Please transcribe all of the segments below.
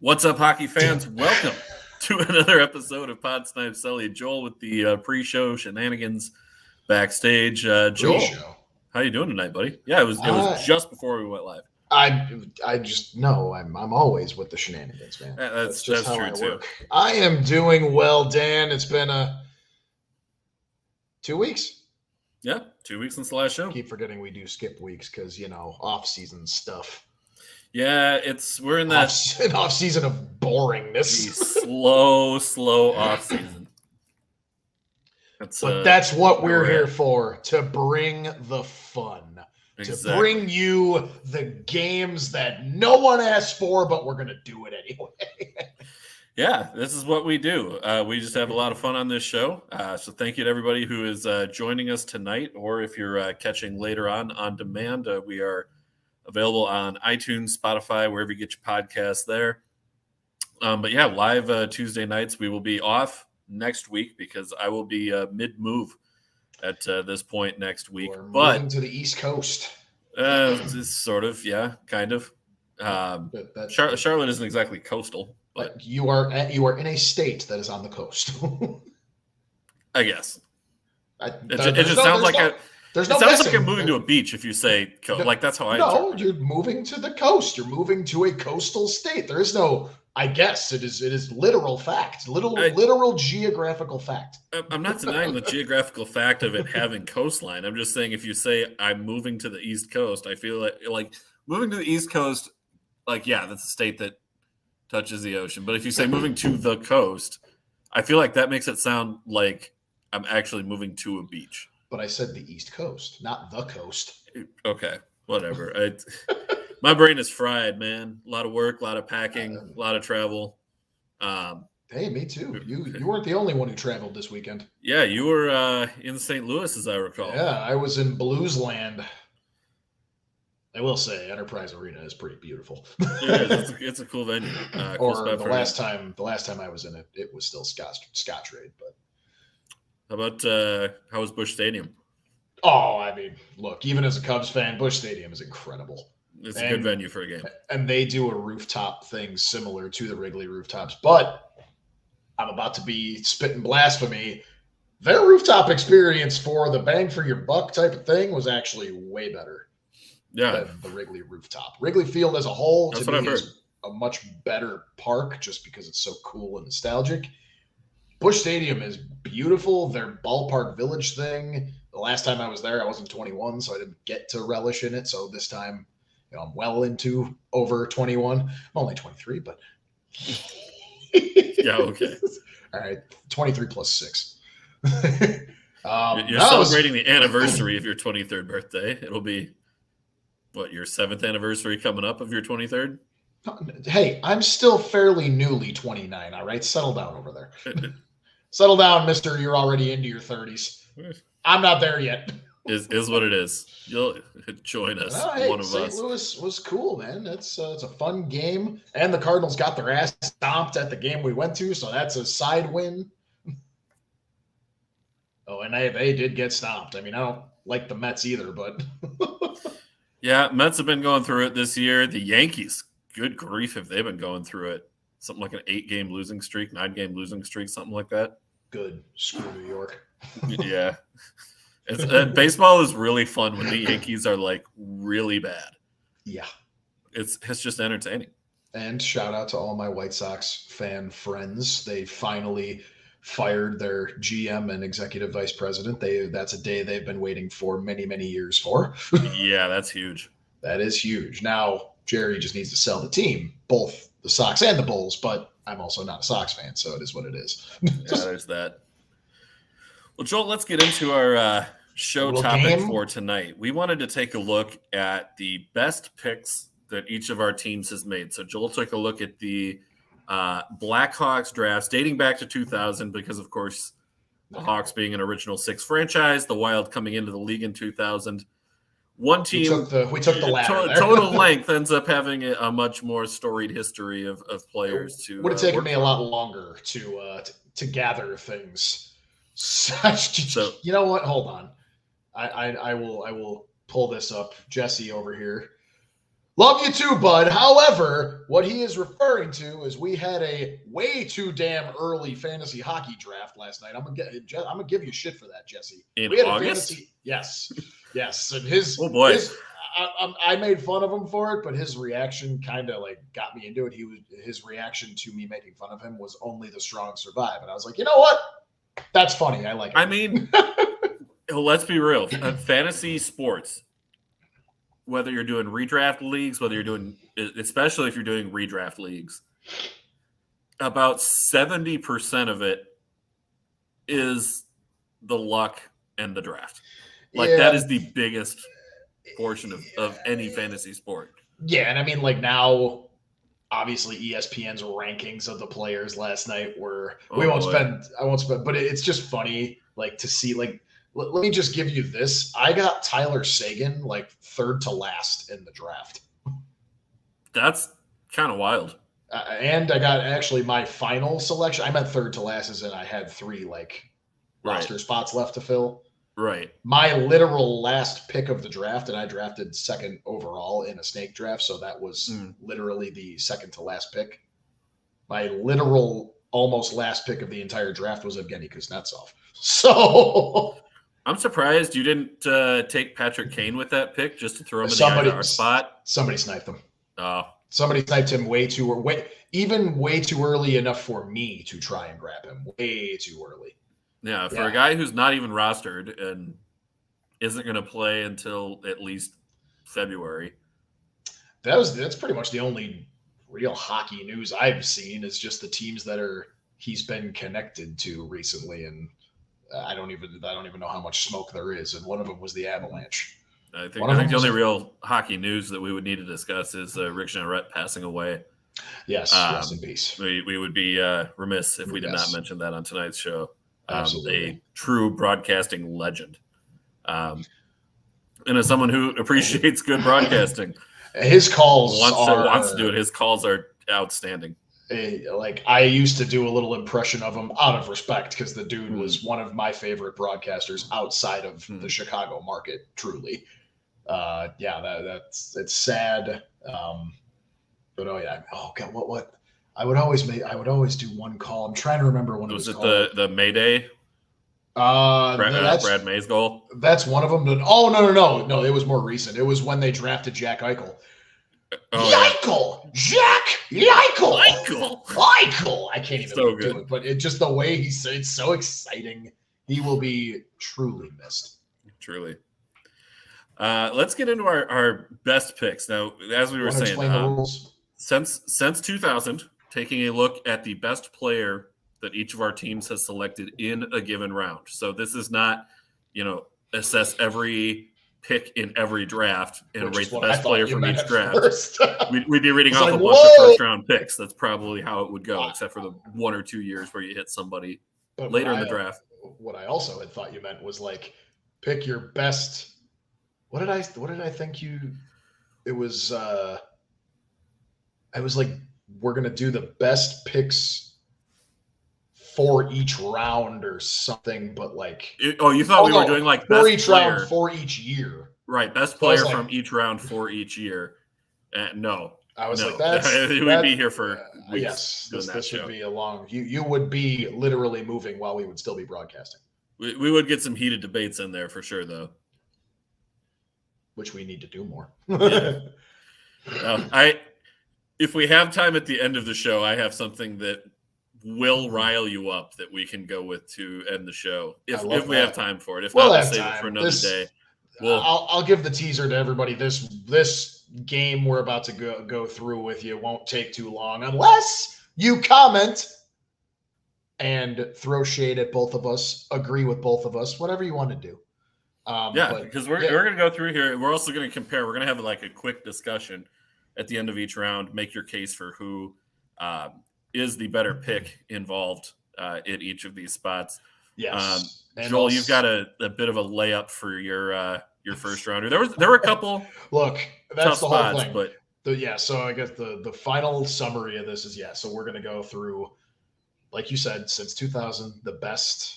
What's up, hockey fans? Welcome to another episode of Pod Snipe Celly. Joel with the pre-show shenanigans backstage. Joel, Pre-show. how you doing tonight, buddy? Yeah, it was just before we went live. I just know I'm always with the shenanigans, man. That's just how true I too. work. I am doing well, Dan. It's been 2 weeks. Yeah, 2 weeks since the last show. I keep forgetting we do skip weeks because off-season stuff. Yeah, we're in that off-season of boringness. slow off season. That's what we're here for, to bring the fun. Exactly. To bring you the games that no one asked for, but we're going to do it anyway. Yeah, this is what we do. We just have a lot of fun on this show. So thank you to everybody who is joining us tonight, or if you're catching later on demand, we are available on iTunes, Spotify, wherever you get your podcasts there. But yeah, live Tuesday nights. We will be off next week because I will be mid-move at this point next week. But moving to the East Coast. Sort of, yeah, kind of. Charlotte isn't exactly coastal. But you are in a state that is on the coast. I guess. It just sounds like you're moving to a beach if you say like that's how I. No, you're moving to the coast. You're moving to a coastal state. There is no. I guess it is literal fact. Literal geographical fact. I'm not denying the geographical fact of it having coastline. I'm just saying if you say I'm moving to the East Coast, I feel like moving to the East Coast, like yeah, that's a state that touches the ocean. But if you say moving to the coast, I feel like that makes it sound like I'm actually moving to a beach. But I said the East Coast, not the coast. Okay, whatever. My brain is fried, man. A lot of work, a lot of packing, a lot of travel. Hey, me too. You weren't the only one who traveled this weekend. Yeah, you were in St. Louis, as I recall. Yeah, I was in Blues Land. I will say, Enterprise Arena is pretty beautiful. It's a cool venue. Or the last time I was in it, it was still Scottrade. But how about how was Busch Stadium? Oh, I mean, look, even as a Cubs fan, Busch Stadium is incredible. It's a good venue for a game. And they do a rooftop thing similar to the Wrigley rooftops. But I'm about to be spitting blasphemy. Their rooftop experience for the bang for your buck type of thing was actually way better. Yeah, than the Wrigley rooftop. Wrigley Field as a whole, That's to what me, I've is a much better park just because it's so cool and nostalgic. Busch Stadium is beautiful. Their ballpark village thing, the last time I was there, I wasn't 21, so I didn't get to relish in it. So this time, I'm well into over 21. I'm only 23, but yeah, okay. All right, 23 plus 6. You're celebrating the anniversary of your 23rd birthday. It'll be your 7th anniversary coming up of your 23rd? Hey, I'm still fairly newly 29, all right? Settle down over there. Settle down, mister. You're already into your 30s. I'm not there yet. Is what it is. You'll join us, one of St. us. St. Louis was cool, man. It's a fun game. And the Cardinals got their ass stomped at the game we went to, so that's a side win. Oh, and they did get stomped. I mean, I don't like the Mets either, but... Yeah, Mets have been going through it this year. The Yankees, good grief, have they been going through it? Something like an 8-game losing streak, 9-game losing streak, something like that. Good. Screw New York. Yeah. Baseball is really fun when the Yankees are like really bad. Yeah. It's just entertaining. And shout out to all my White Sox fan friends. They finally fired their GM and executive vice president. That's a day they've been waiting for many, many years for. Yeah, that's huge. That is huge. Now, Jerry just needs to sell the team, both the Sox and the Bulls, but I'm also not a Sox fan, so it is what it is. Yeah, there's that. Well, Joel, let's get into our show topic for tonight. We wanted to take a look at the best picks that each of our teams has made. So Joel took a look at the Blackhawks drafts dating back to 2000 because, of course, the Hawks being an original 6 franchise, the Wild coming into the league in 2000. One team, we took the ladder total length ends up having a much more storied history of players. Would have taken me a lot longer to gather things. So you know what? Hold on, I will pull this up. Jesse over here. Love you too, bud. However, what he is referring to is we had a way too damn early fantasy hockey draft last night. I'm gonna give you shit for that, Jesse. In We had August? a fantasy, yes, and Oh boy. I made fun of him for it, but his reaction kind of like got me into it. His reaction to me making fun of him was only the strong survive, and I was like, you know what? That's funny. I like it. I mean, let's be real. Fantasy sports, whether you're doing redraft leagues, whether you're doing, especially if you're doing redraft leagues, about 70% of it is the luck and the draft. Like that is the biggest portion of any fantasy sport. Yeah, and I mean, like now, obviously ESPN's rankings of the players last night were. I won't spend, but it's just funny, like to see. Like, let me just give you this. I got Tyler Seguin like third to last in the draft. That's kind of wild. And I got actually my final selection. I'm at third to last, as in I had 3 roster spots left to fill. Right. My literal last pick of the draft, and I drafted second overall in a snake draft, so that was literally the second to last pick. My literal almost last pick of the entire draft was Evgeny Kuznetsov. So I'm surprised you didn't take Patrick Kane with that pick just to throw him in the IR spot. Somebody sniped him. Oh. Somebody sniped him way too early enough for me to try and grab him. Way too early. Yeah, for a guy who's not even rostered and isn't going to play until at least February. That's pretty much the only real hockey news I've seen is just the teams that he's been connected to recently, and I don't even know how much smoke there is. And one of them was the Avalanche. I think the only real hockey news that we would need to discuss is Rick Jeanneret passing away. Yes, rest in peace. We would be remiss if we did not mention that on tonight's show. Absolutely. A true broadcasting legend. And as someone who appreciates good broadcasting, his calls wants to do it. His calls are outstanding. Like I used to do a little impression of him out of respect because the dude was one of my favorite broadcasters outside of the Chicago market. Truly, it's sad. But oh god, what? I would always do one call. I'm trying to remember when was it was called. The Mayday. Brad May's goal. That's one of them. No. It was more recent. It was when they drafted Jack Eichel. Jack Eichel. I can't even do it, but it just the way he said it's so exciting. He will be truly missed. Truly. Let's get into our best picks now. As we were saying, the rules? Since 2000, taking a look at the best player that each of our teams has selected in a given round. So this is not, assess every pick in every draft and rate the best player from each draft. We'd be reading off a bunch of first-round picks. That's probably how it would go, except for the 1 or 2 years where you hit somebody later in the draft. What I also had thought you meant was like pick your best. What did I think you? It was. I was like, we're gonna do the best picks for each round or something, but like you thought we were doing like for best each player round for each year, right? Best player from each round for each year. No, I was like, we'd be here for weeks. Yes, this would be a long. You would be literally moving while we would still be broadcasting. We would get some heated debates in there for sure, though. Which we need to do more. If we have time at the end of the show, I have something that will rile you up that we can go with to end the show if we have time for it. If not, we'll save it for another day. I'll give the teaser to everybody. This game we're about to go through with you won't take too long unless you comment and throw shade at both of us, agree with both of us, whatever you want to do. Because we're going to go through here. We're also going to compare. We're going to have like a quick discussion at the end of each round. Make your case for who is the better pick involved at each of these spots. Yes. Joel, you've got a bit of a layup for your first rounder. There were a couple. Look, that's the whole thing. But so I guess the final summary of this is so we're going to go through, like you said, since 2000, the best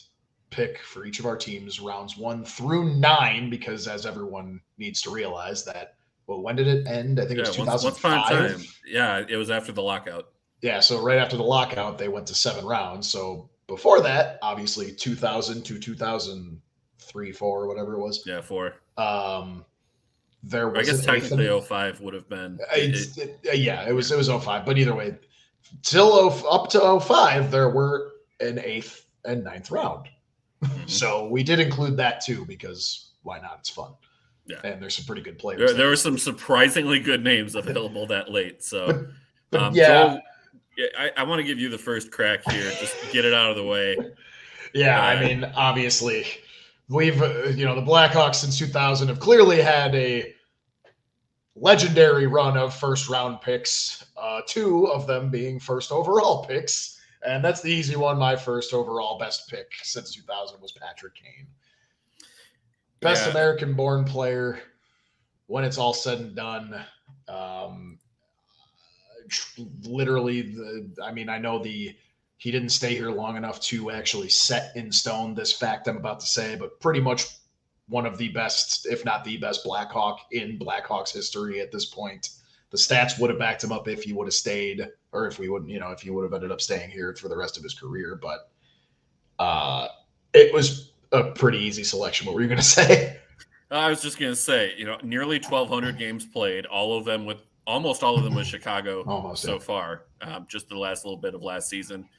pick for each of our teams, rounds 1 through 9, because as everyone needs to realize that Well, when did it end? I think it was once upon a 2005. time. Yeah, it was after the lockout. Yeah, so right after the lockout, they went to 7 rounds. So before that, obviously 2000 to 2003, 4, whatever it was. Yeah, 4. There was I guess an technically eighth. 05 would have been. It was 05. But either way, up to 05, there were an 8th and 9th round. Mm-hmm. So we did include that too, because why not? It's fun. Yeah. And there's some pretty good players. There were some surprisingly good names available that late. So, but yeah. Joel, I want to give you the first crack here. Just get it out of the way. Yeah, I mean, obviously, we've, the Blackhawks since 2000 have clearly had a legendary run of first-round picks, 2 of them being first overall picks. And that's the easy one. My first overall best pick since 2000 was Patrick Kane. Best American-born player when it's all said and done. Literally, I know he didn't stay here long enough to actually set in stone this fact I'm about to say, but pretty much one of the best, if not the best, Blackhawk in Blackhawks history at this point. The stats would have backed him up if he would have stayed, or if he would have ended up staying here for the rest of his career. But it was a pretty easy selection. What were you going to say? I was just going to say, nearly 1,200 games played, almost all of them with Chicago so far, just the last little bit of last season.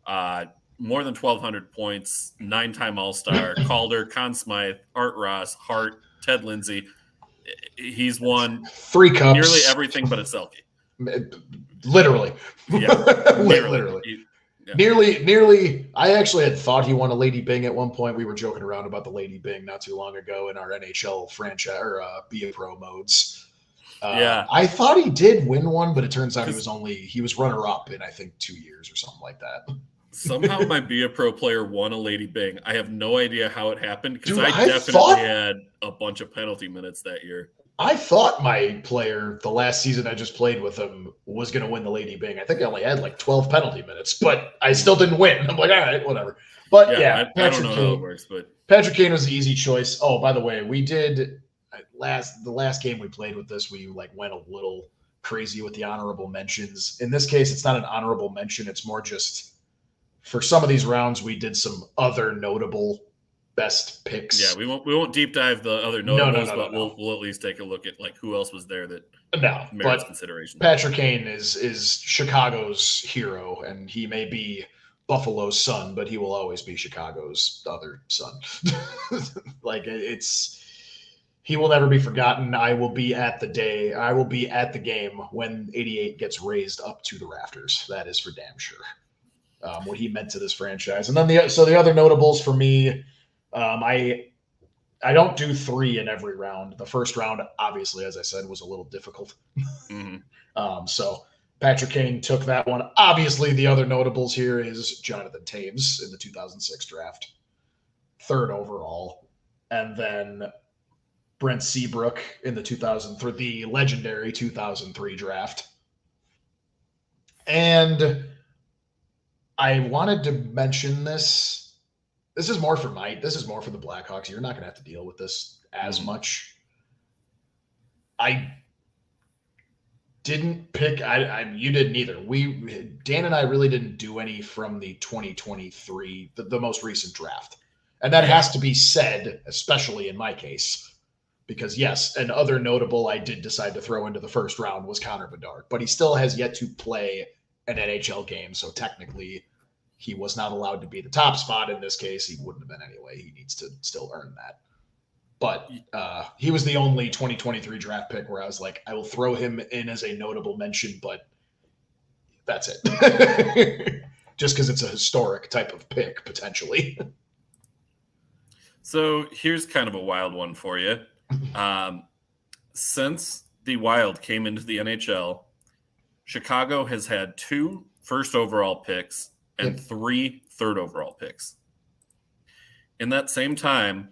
More than 1,200 points, 9-time All-Star, Calder, Conn Smythe, Art Ross, Hart, Ted Lindsay. He's won 3 cups. Nearly everything but a Selke. Literally. Yeah. Literally. Yeah. Nearly. I actually had thought he won a Lady Byng at one point. We were joking around about the Lady Byng not too long ago in our NHL franchise or Be a Pro modes. I thought he did win one, but it turns out he was runner-up in, I think, 2 years or something like that. Somehow my Be a Pro player won a Lady Byng. I have no idea how it happened because I definitely had a bunch of penalty minutes that year. I thought my player, the last season I just played with him, was going to win the Lady Byng. I think I only had like 12 penalty minutes, but I still didn't win. I'm like, all right, whatever. But I don't know how it works, but Patrick Kane was the easy choice. Oh, by the way, we did the last game we played with this, we went a little crazy with the honorable mentions. In this case, it's not an honorable mention. It's more just for some of these rounds, we did some other notable best picks. Yeah, we won't deep dive the other notables, but we'll at least take a look at who else was there that merits consideration. Patrick Kane is Chicago's hero, and he may be Buffalo's son, but he will always be Chicago's other son. He will never be forgotten. I will be at the game when 88 gets raised up to the rafters. That is for damn sure. What he meant to this franchise. And then the other notables for me, I don't do 3 in every round. The first round, obviously, as I said, was a little difficult. Mm-hmm. So Patrick Kane took that one. Obviously, the other notables here is Jonathan Taves in the 2006 draft, 3rd overall, and then Brent Seabrook in the legendary 2003 draft. And I wanted to mention this. This is more for the Blackhawks. You're not going to have to deal with this as much. I didn't pick. You didn't either. Dan and I really didn't do any from the 2023, the most recent draft, and that has to be said, especially in my case, because yes, another notable I did decide to throw into the first round was Connor Bedard, but he still has yet to play an NHL game, so technically he was not allowed to be the top spot in this case. He wouldn't have been anyway. He needs to still earn that. But he was the only 2023 draft pick where I was like, I will throw him in as a notable mention, but that's it. Just because it's a historic type of pick, potentially. So here's kind of a wild one for you. Since the Wild came into the NHL, Chicago has had 2 first overall picks and 3 third overall picks. In that same time,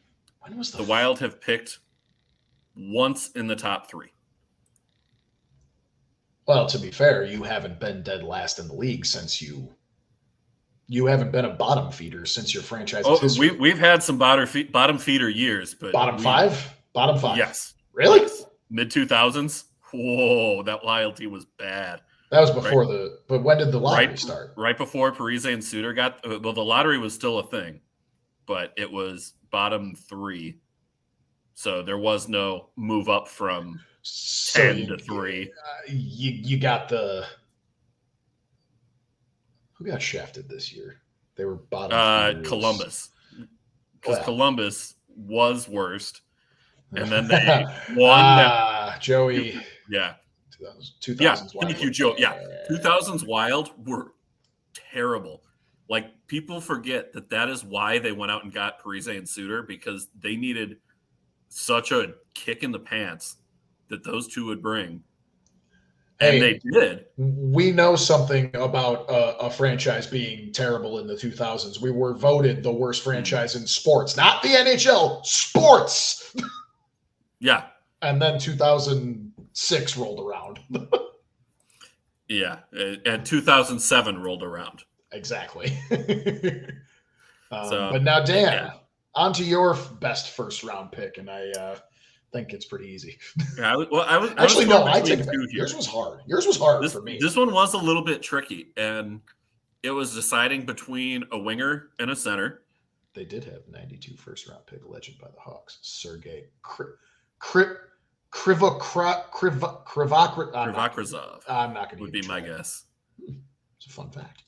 the Wild have picked once in the top 3. Well, to be fair, you haven't been dead last in the league since you haven't been a bottom feeder since your franchise's history. We've had some bottom feeder years, but bottom five? Yes. Really? Yes. Mid-2000s? Whoa, that Wild team was bad. That was before but when did the lottery start? Right before Parise and Suter the lottery was still a thing, but it was bottom 3. So there was no move up from 10 to 3. You got who got shafted this year? They were bottom 3. Columbus. Because Columbus was worst. And then they won. Joey. Yeah. 2000s yeah, Wild. Thank you, Joe. Yeah. 2000s Wild were terrible. Like, people forget that is why they went out and got Parise and Suter, because they needed such a kick in the pants that those two would bring. And they did. We know something about a franchise being terrible in the 2000s. We were voted the worst franchise in sports, not the NHL, sports. Yeah. And then 2006 rolled around. Yeah. And 2007 rolled around. Exactly. But now, Dan, on to your best first round pick. And I think it's pretty easy. Yeah, I take it back. Yours was hard. Yours was hard for me. This one was a little bit tricky, and it was deciding between a winger and a center. They did have 92 first round pick, legend by the Hawks, Sergei Krivakrazov. I'm not going to. Would be my guess. It's a fun fact.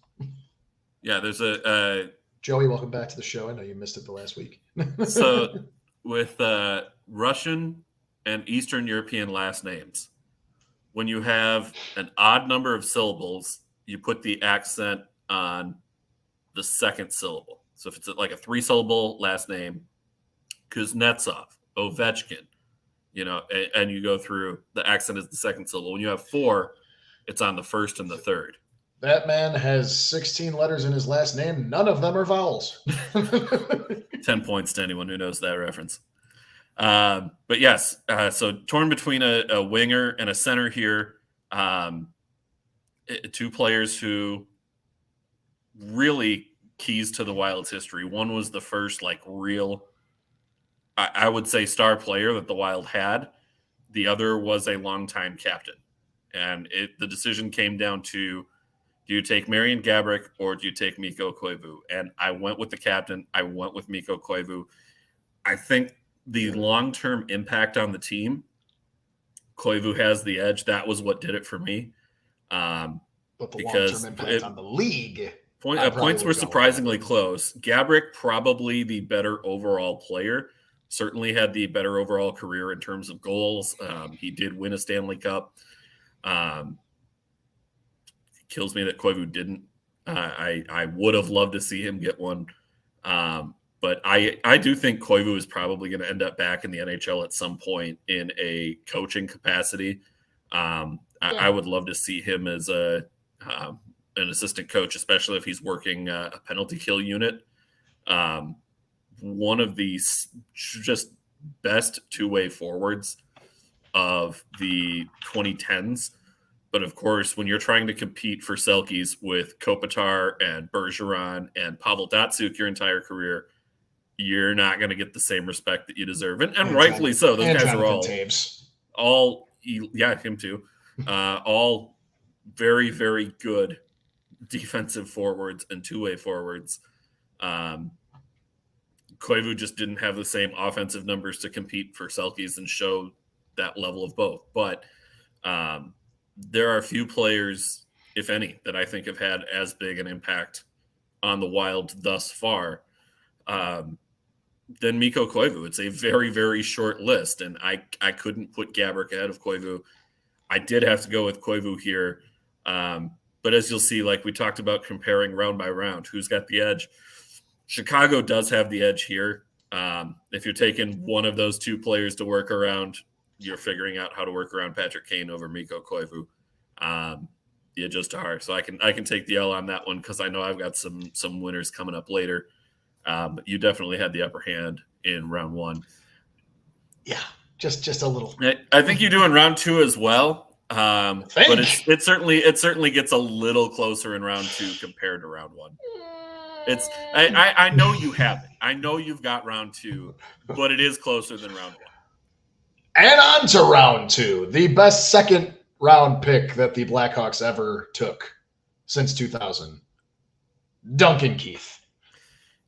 Yeah, there's a Joey. Welcome back to the show. I know you missed it the last week. So with Russian and Eastern European last names, when you have an odd number of syllables, you put the accent on the second syllable. So if it's like a 3-syllable last name, Kuznetsov, Ovechkin, and you go through, the accent is the second syllable. When you have 4, it's on the first and the third. That man has 16 letters in his last name. None of them are vowels. 10 points to anyone who knows that reference. But yes, so torn between a winger and a center here. 2 players who really keys to the Wild's history. One was the first real, I would say, star player that the Wild had. The other was a longtime captain. And the decision came down to, do you take Marian Gaborik or do you take Mikko Koivu? And I went with the captain. I went with Mikko Koivu. I think the long-term impact on the team, Koivu has the edge. That was what did it for me. But the long-term impact on the league. Points were surprisingly close. Gaborik, probably the better overall player. Certainly had the better overall career in terms of goals. He did win a Stanley Cup. Kills me that Koivu didn't. I would have loved to see him get one. But I do think Koivu is probably going to end up back in the NHL at some point in a coaching capacity. I would love to see him as an assistant coach, especially if he's working a penalty kill unit. One of the just best two-way forwards of the 2010s. But of course, when you're trying to compete for Selkes with Kopitar and Bergeron and Pavel Datsyuk your entire career, you're not going to get the same respect that you deserve. And rightfully so. Those guys are him too. All very, very good defensive forwards and two-way forwards. Koivu just didn't have the same offensive numbers to compete for Selkes and show that level of both. But there are a few players, if any, that I think have had as big an impact on the Wild thus far than Mikko Koivu. It's a very, very short list, and I couldn't put Gaborik ahead of Koivu. I did have to go with Koivu here. But as you'll see, like we talked about comparing round by round, who's got the edge? Chicago does have the edge here. If you're taking one of those two players to work around, you're figuring out how to work around Patrick Kane over Mikko Koivu. The edge is hard. So I can take the L on that one because I know I've got some winners coming up later. But you definitely had the upper hand in round 1. Yeah, just a little. I think you do in round 2 as well. But it certainly gets a little closer in round 2 compared to round 1. I know you have it. I know you've got round 2, but it is closer than round 1. And on to round 2, the best second round pick that the Blackhawks ever took since 2000, Duncan Keith.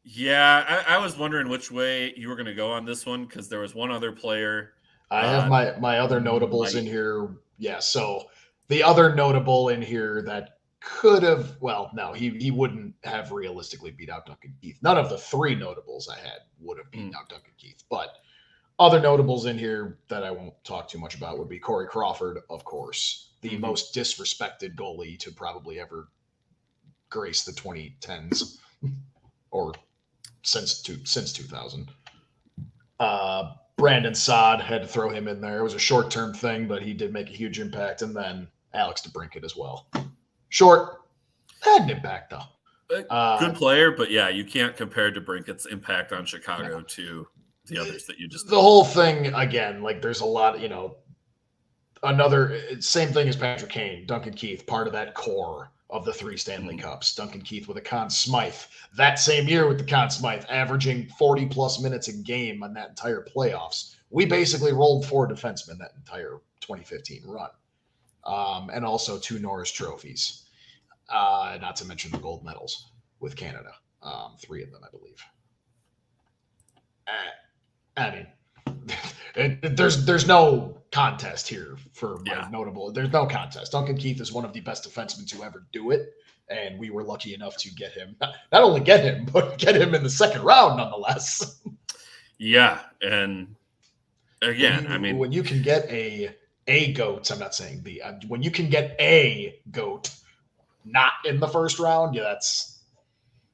Yeah, I was wondering which way you were going to go on this one because there was one other player. I have my other notables in here. Yeah, so the other notable in here that could have, well, no, he wouldn't have realistically beat out Duncan Keith. None of the 3 notables I had would have beaten out Duncan Keith. But other notables in here that I won't talk too much about would be Corey Crawford, of course, the most disrespected goalie to probably ever grace the 2010s or since 2000. Brandon Saad, had to throw him in there. It was a short-term thing, but he did make a huge impact. And then Alex DeBrincat as well. Short, had an impact though. Good player, but yeah, you can't compare DeBrincat's impact on Chicago to the others that you just. The whole thing again, like there's a lot, another same thing as Patrick Kane, Duncan Keith, part of that core of the 3 Stanley Cups. Duncan Keith with a Conn Smythe. That same year with the Conn Smythe, averaging 40-plus minutes a game on that entire playoffs. We basically rolled 4 defensemen that entire 2015 run. And also 2 Norris trophies. Not to mention the gold medals with Canada. 3 of them, I believe. I mean, there's no contest here for my notable. There's no contest. Duncan Keith is one of the best defensemen to ever do it, and we were lucky enough to get him. Not only get him, but get him in the second round, nonetheless. Yeah, and again, when you can get a goat, I'm not saying when you can get a goat not in the first round, yeah, that's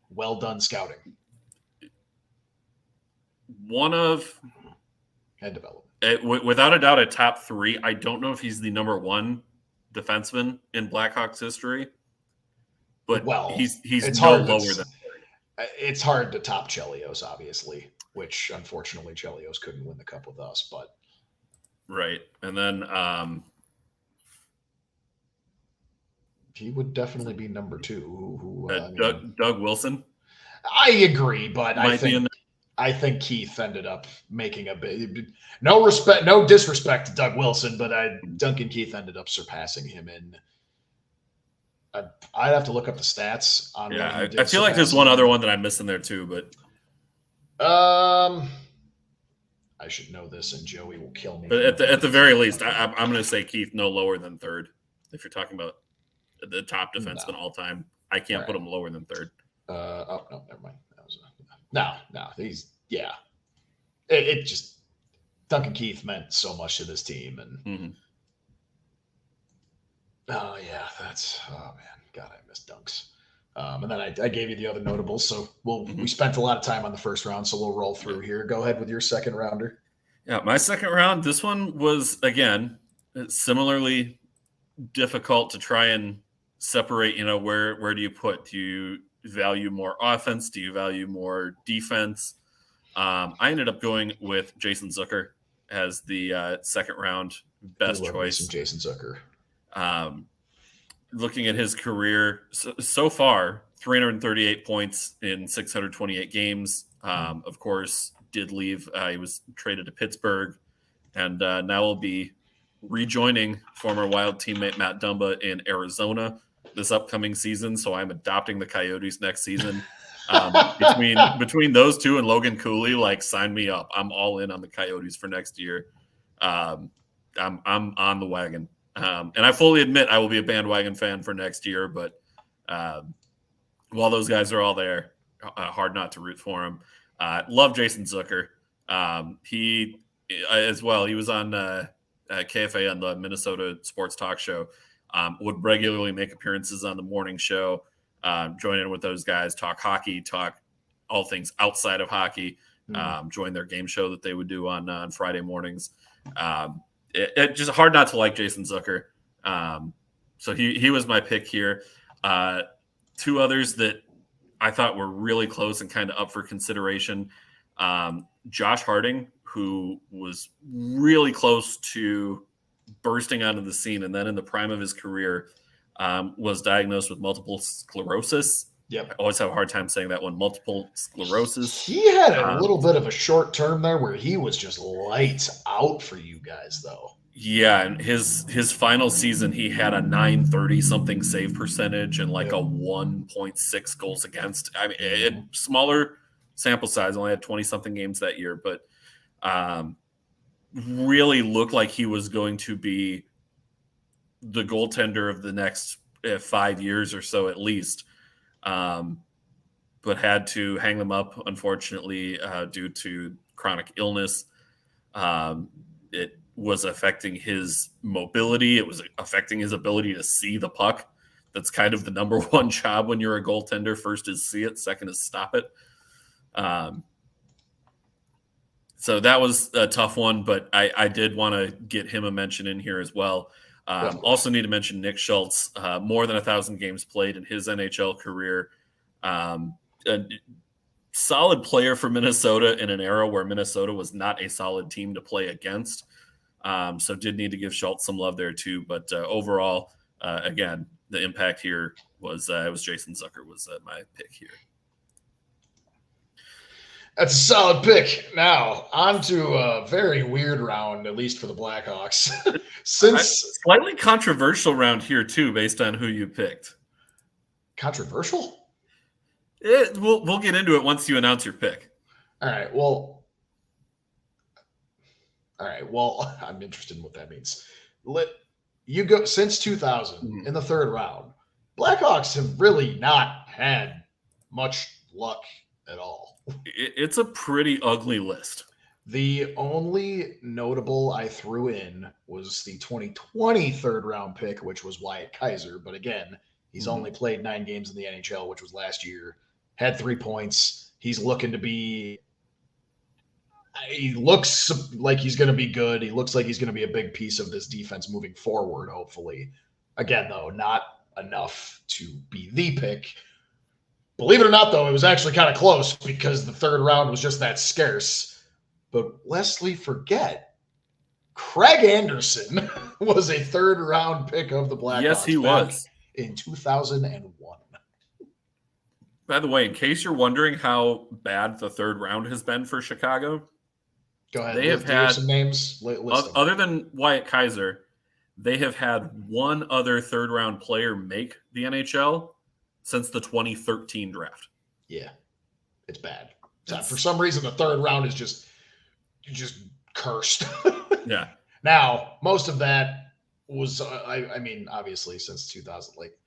well done scouting. One of and development. Without a doubt, a top 3. I don't know if he's the number 1 defenseman in Blackhawks history, but he's no lower than. It's hard to top Chelios, obviously, which unfortunately Chelios couldn't win the cup with us, but right. And then he would definitely be number 2. Doug Wilson. I agree, but I think Keith ended up making a big no disrespect to Doug Wilson, but Duncan Keith ended up surpassing him in. I'd have to look up the stats on. Yeah, I feel like there's one other one that I'm missing there too, but I should know this, and Joey will kill me. But at the very least, I'm going to say Keith no lower than 3rd. If you're talking about the top defenseman all time, I can't put him lower than 3rd. No, never mind. No, he's It just Duncan Keith meant so much to this team, and God, I miss Dunks. And then I gave you the other notables, so we spent a lot of time on the first round, so we'll roll through here. Go ahead with your second rounder. Yeah, my second round. This one was again similarly difficult to try and separate. Where do you put? Do you value more offense? Do you value more defense? I ended up going with Jason Zucker as the second round best choice. Jason Zucker. Looking at his career so far, 338 points in 628 games. Of course, did leave. He was traded to Pittsburgh, and now will be rejoining former Wild teammate Matt Dumba in Arizona this upcoming season. So I'm adopting the Coyotes next season. Between those 2 and Logan Cooley, sign me up. I'm all in on the Coyotes for next year. I'm on the wagon. And I fully admit I will be a bandwagon fan for next year, but while those guys are all there, hard not to root for them. Love Jason Zucker. He as well. He was on KFA on the Minnesota Sports Talk Show. Would regularly make appearances on the morning show, join in with those guys, talk hockey, talk all things outside of hockey, join their game show that they would do on Friday mornings. It just hard not to like Jason Zucker. So he was my pick here. 2 others that I thought were really close and kind of up for consideration. Josh Harding, who was really close to bursting onto the scene, and then in the prime of his career was diagnosed with multiple sclerosis Yep. I always have a hard time saying that one. Multiple sclerosis. He had a little bit of a short term there where he was just lights out for you guys, though. Yeah, and his final season, he had a 930 something save percentage and like a 1.6 goals against. I mean, smaller sample size, only had 20 something games that year, but really looked like he was going to be the goaltender of the next 5 years or so at least. But had to hang them up, unfortunately, due to chronic illness. It was affecting his mobility. It was affecting his ability to see the puck. That's kind of the number one job when you're a goaltender. First is see it, second is stop it. So that was a tough one, but I did want to get him a mention in here as well. Also need to mention Nick Schultz, more than 1,000 games played in his NHL career. A solid player for Minnesota in an era where Minnesota was not a solid team to play against. So did need to give Schultz some love there too. But overall, again, the impact here was it was Jason Zucker was my pick here. That's a solid pick. Now, on to a very weird round, at least for the Blackhawks. Slightly controversial round here, too, based on who you picked. Controversial? We'll get into it once you announce your pick. All right. Well, I'm interested in what that means. You go since 2000 in the third round. Blackhawks have really not had much luck at all. It's a pretty ugly list. The only notable I threw in was the 2020 third round pick, which was Wyatt Kaiser. But again, he's only played 9 games in the NHL, which was last year. Had 3 points. He's looking to be. He looks like he's going to be good. He looks like he's going to be a big piece of this defense moving forward, hopefully. Again, though, not enough to be the pick. Believe it or not, though, it was actually kind of close because the third round was just that scarce. But lest we forget, Craig Anderson was a third round pick of the Blackhawks. Yes, he was. In 2001. By the way, in case you're wondering how bad the third round has been for Chicago, go ahead. They have had some names. Other than Wyatt Kaiser, they have had one other third round player make the NHL since the 2013 draft. Yeah, it's bad. For some reason, the third round is just cursed. Yeah. Now, most of that was, I mean, obviously since 2000, like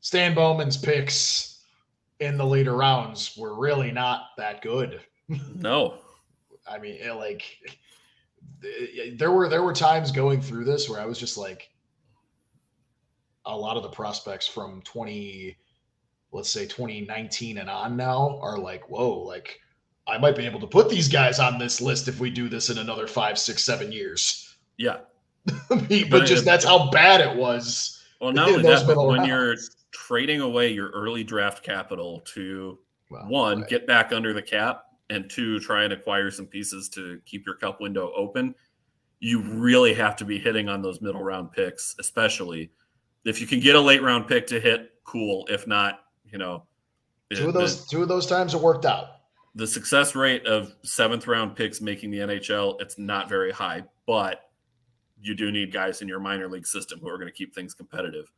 Stan Bowman's picks in the later rounds were really not that good. No. I mean, there were times going through this where I was just like, a lot of the prospects from 2019 and on now are like, whoa, like I might be able to put these guys on this list if we do this in another 5, 6, 7 years. Yeah. but that's how bad it was. Well, not only that, but when you're trading away your early draft capital to get back under the cap, and 2, try and acquire some pieces to keep your cup window open, you really have to be hitting on those middle round picks, especially if you can get a late round pick to hit, cool. If not, two of those times it worked out. The success rate of 7th round picks making the NHL, it's not very high, but you do need guys in your minor league system who are going to keep things competitive.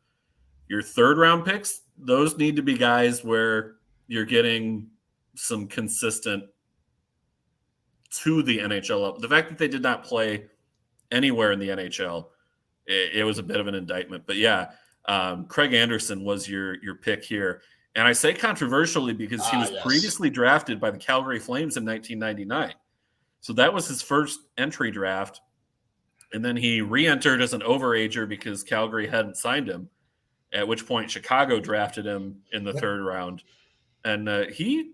Your 3rd round picks, those need to be guys where you're getting some consistent to the NHL. The fact that they did not play anywhere in the NHL, it was a bit of an indictment. But yeah, Craig Anderson was your pick here. And I say controversially because he was previously drafted by the Calgary Flames in 1999. So that was his first entry draft. And then he re-entered as an overager because Calgary hadn't signed him, at which point Chicago drafted him in the 3rd round. And he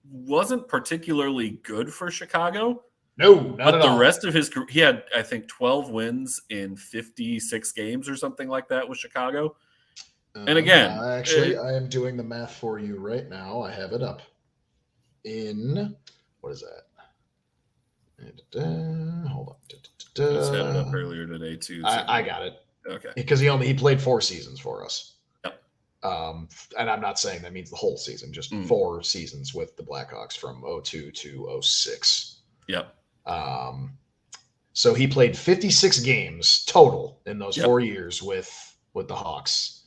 wasn't particularly good for Chicago. No, not at all. The rest of his career, he had, I think, 12 wins in 56 games or something like that with Chicago. And again, I am doing the math for you right now. I have it up. What is that? Hold on. I just had it up earlier today too. I got it. Okay. Because he played 4 seasons for us. Yep. And I'm not saying that means the whole season, just 4 seasons with the Blackhawks from 02 to 06. Yep. So he played 56 games total in those 4 years with the Hawks.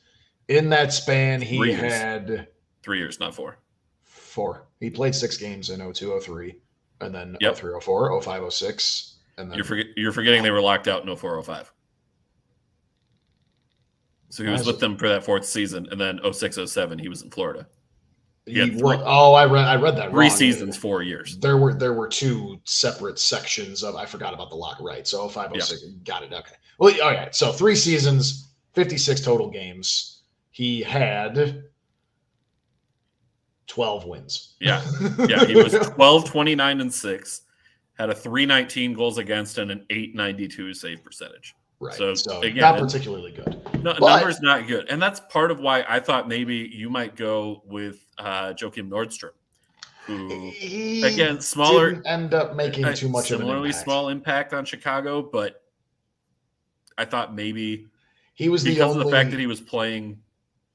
In that span, he had 3 years, not 4. 4. He played 6 games in 02, 03, and then 03, 04, 05, 06. And then you're forgetting they were locked out in 04, 05. So he was with them for that 4th season, and then 06, 07, he was in Florida. I read that 3 wrong. seasons, 4 years. There were 2 separate sections of. I forgot about the lock. Right. So 05, 06. Got it. Okay. Well, all right. So 3 seasons, 56 total games. He had 12 wins. Yeah. He was 12, 29, and 6. Had a 319 goals against and an 892 save percentage. Right. So again, not particularly good. Numbers not good. And that's part of why I thought maybe you might go with Joakim Nordstrom, who, again, smaller. Didn't end up making too much of an impact. Small impact on Chicago, but I thought maybe he was because of the fact that he was playing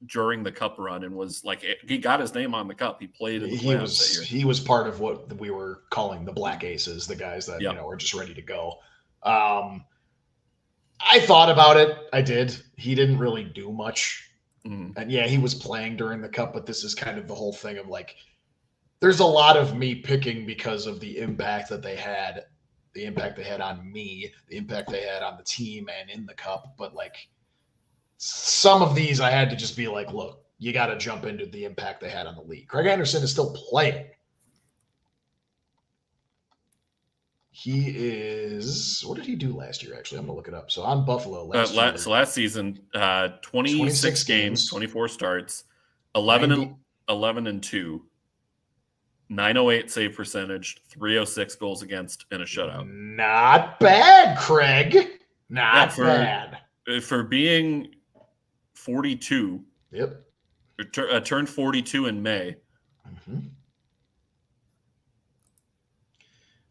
during the cup run and was like, he got his name on the cup. He played in the playoffs that year. He was part of what we were calling the Black Aces, the guys that are just ready to go. I thought about it. I did. He didn't really do much. And he was playing during the cup, but this is kind of the whole thing of like, there's a lot of me picking because of the impact that they had, the impact they had on me, the impact they had on the team and in the cup. But like some of these I had to just be like, look, you got to jump into the impact they had on the league. Craig Anderson is still playing. He is. What did he do last year? Actually, I'm gonna look it up. So on Buffalo last year. So last season, 26 games, 24 starts, 11 and 2, 908 save percentage, 306 goals against, and a shutout. Not bad, Craig. Not bad for being 42. Yep. Turned 42 in May.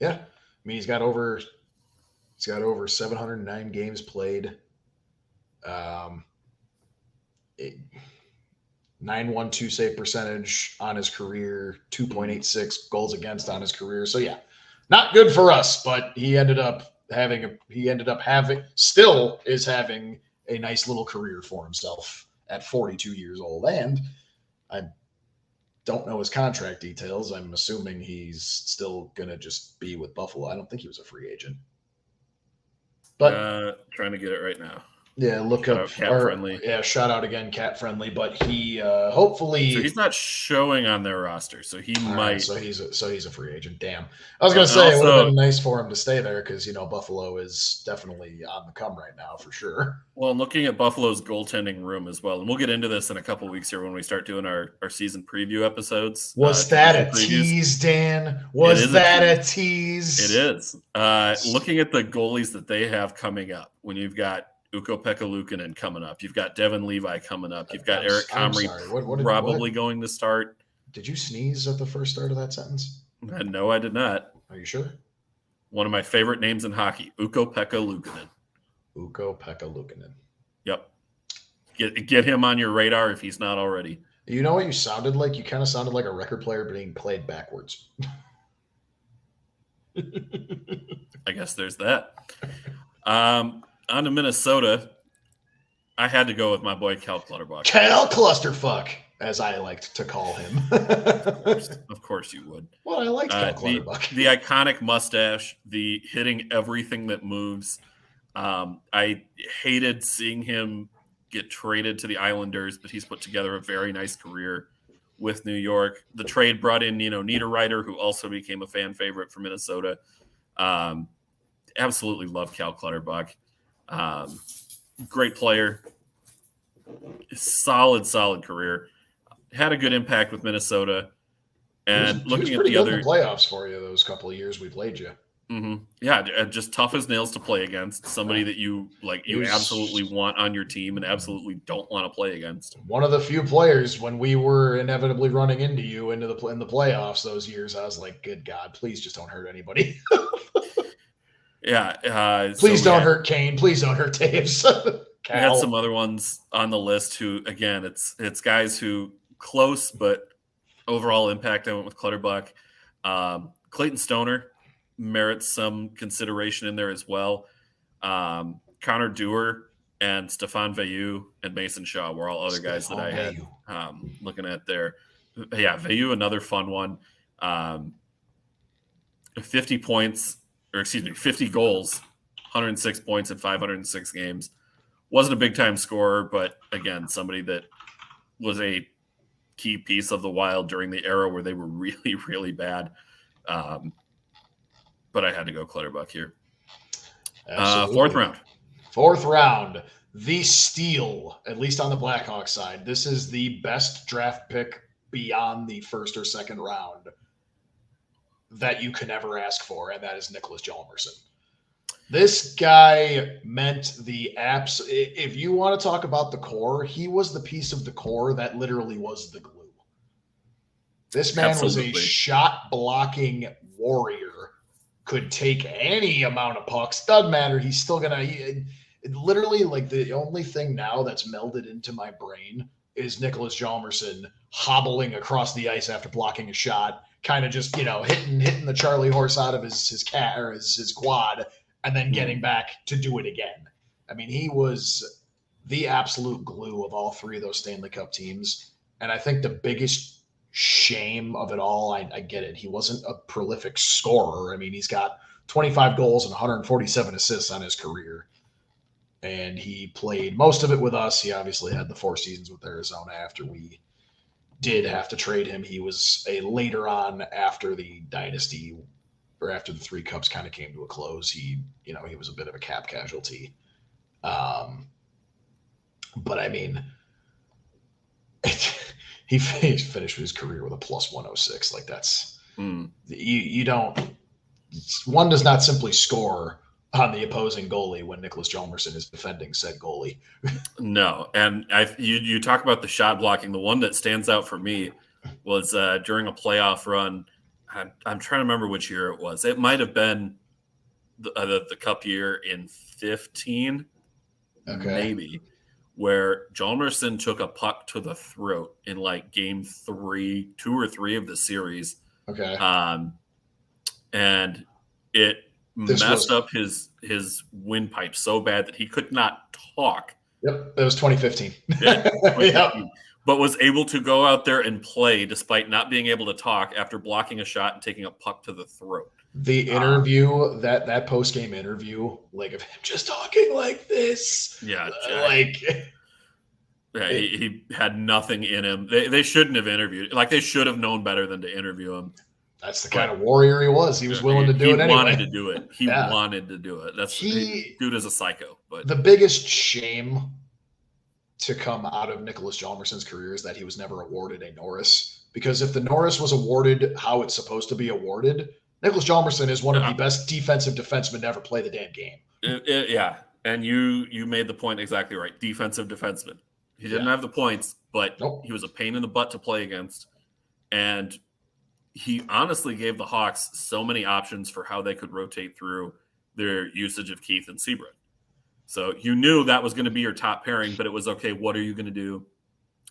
Yeah. I mean, he's got over 709 games played. 912 save percentage on his career, 2.86 goals against on his career. So yeah, not good for us, but he still is having a nice little career for himself at 42 years old. And I don't know his contract details. I'm assuming he's still going to just be with Buffalo. I don't think he was a free agent. But trying to get it right now. Yeah, look up Cat Friendly. Yeah, shout out again, Cat Friendly. But he hopefully he's not showing on their roster, so he might. Right, so he's a free agent. Damn, I was gonna say it would have been nice for him to stay there because Buffalo is definitely on the come right now for sure. Well, I'm looking at Buffalo's goaltending room as well, and we'll get into this in a couple of weeks here when we start doing our season preview episodes. Was that a tease, Dan? Was that a tease? It is. Looking at the goalies that they have coming up, when you've got Ukko-Pekka Luukkonen coming up. You've got Devin Levi coming up. You've got Eric Comrie probably going to start. Did you sneeze at the first start of that sentence? No, I did not. Are you sure? One of my favorite names in hockey, Ukko-Pekka Luukkonen. Ukko-Pekka Luukkonen. Yep. Get him on your radar if he's not already. You know what you sounded like? You kind of sounded like a record player being played backwards. I guess there's that. On to Minnesota, I had to go with my boy Cal Clutterbuck. Cal Clusterfuck, as I liked to call him. Of course you would. Well, I liked Cal Clutterbuck. The iconic mustache, the hitting everything that moves. I hated seeing him get traded to the Islanders, but he's put together a very nice career with New York. The trade brought in, Niederreiter, who also became a fan favorite for Minnesota. Absolutely love Cal Clutterbuck. Great player, solid career. Had a good impact with Minnesota. And looking at the other playoffs for you, those couple of years we played you. Mm-hmm. Yeah, just tough as nails to play against. Somebody that you absolutely want on your team and absolutely don't want to play against. One of the few players when we were inevitably running into you in the playoffs those years, I was like, good God, please just don't hurt anybody. Yeah. Please don't hurt Kane. Please don't hurt Taves. We had some other ones on the list who, again, it's guys who close, but overall impact. I went with Clutterbuck. Clayton Stoner merits some consideration in there as well. Connor Dewar and Stefan Veilleux and Mason Shaw were all other guys that I had looking at there. Yeah, Veilleux, another fun one. 50 points, or excuse me, 50 goals, 106 points in 506 games. Wasn't a big-time scorer, but again, somebody that was a key piece of the Wild during the era where they were really, really bad. But I had to go Clutterbuck here. Fourth round, the steal, at least on the Blackhawks side. This is the best draft pick beyond the first or second round that you can ever ask for, and that is Nicholas Hjalmarsson. This guy meant the apps. If you want to talk about the core, he was the piece of the core that literally was the glue. This man was a shot blocking warrior, could take any amount of pucks. Doesn't matter. He's still going to literally, like, the only thing now that's melded into my brain is Nicholas Hjalmarsson hobbling across the ice after blocking a shot, kind of just, hitting the Charlie horse out of his cat or his quad, and then getting back to do it again. I mean, he was the absolute glue of all three of those Stanley Cup teams. And I think the biggest shame of it all, I get it. He wasn't a prolific scorer. I mean, he's got 25 goals and 147 assists on his career. And he played most of it with us. He obviously had the 4 seasons with Arizona after we did have to trade him. He was a later on after the dynasty, or after the 3 Cups kind of came to a close. He was a bit of a cap casualty. But I mean, he finished his career with a plus 106. Like, that's you don't. One does not simply score on the opposing goalie when Nicholas Hjalmarsson is defending said goalie. No, and you talk about the shot blocking. The one that stands out for me was during a playoff run. I'm trying to remember which year it was. It might have been the Cup year in 15, maybe, where Hjalmarsson took a puck to the throat in like game 2 or 3 of the series. Okay. And it messed up his windpipe so bad that he could not talk. Yep, it was 2015. Yeah, 2015. Yep. But was able to go out there and play despite not being able to talk after blocking a shot and taking a puck to the throat. The interview, that post-game interview, like, of him just talking like this. Yeah. He had nothing in him. They shouldn't have interviewed. Like, they should have known better than to interview him. That's the kind of warrior he was. He was willing to do it anyway. He wanted to do it. He wanted to do it. Dude is a psycho. But the biggest shame to come out of Nicholas Hjalmarsson's career is that he was never awarded a Norris. Because if the Norris was awarded how it's supposed to be awarded, Nicholas Hjalmarsson is one of the best defensive defensemen to ever play the damn game. Yeah, and you made the point exactly right. Defensive defenseman. He didn't have the points, but he was a pain in the butt to play against. And he honestly gave the Hawks so many options for how they could rotate through their usage of Keith and Seabrook. So you knew that was going to be your top pairing, but it was, okay, what are you going to do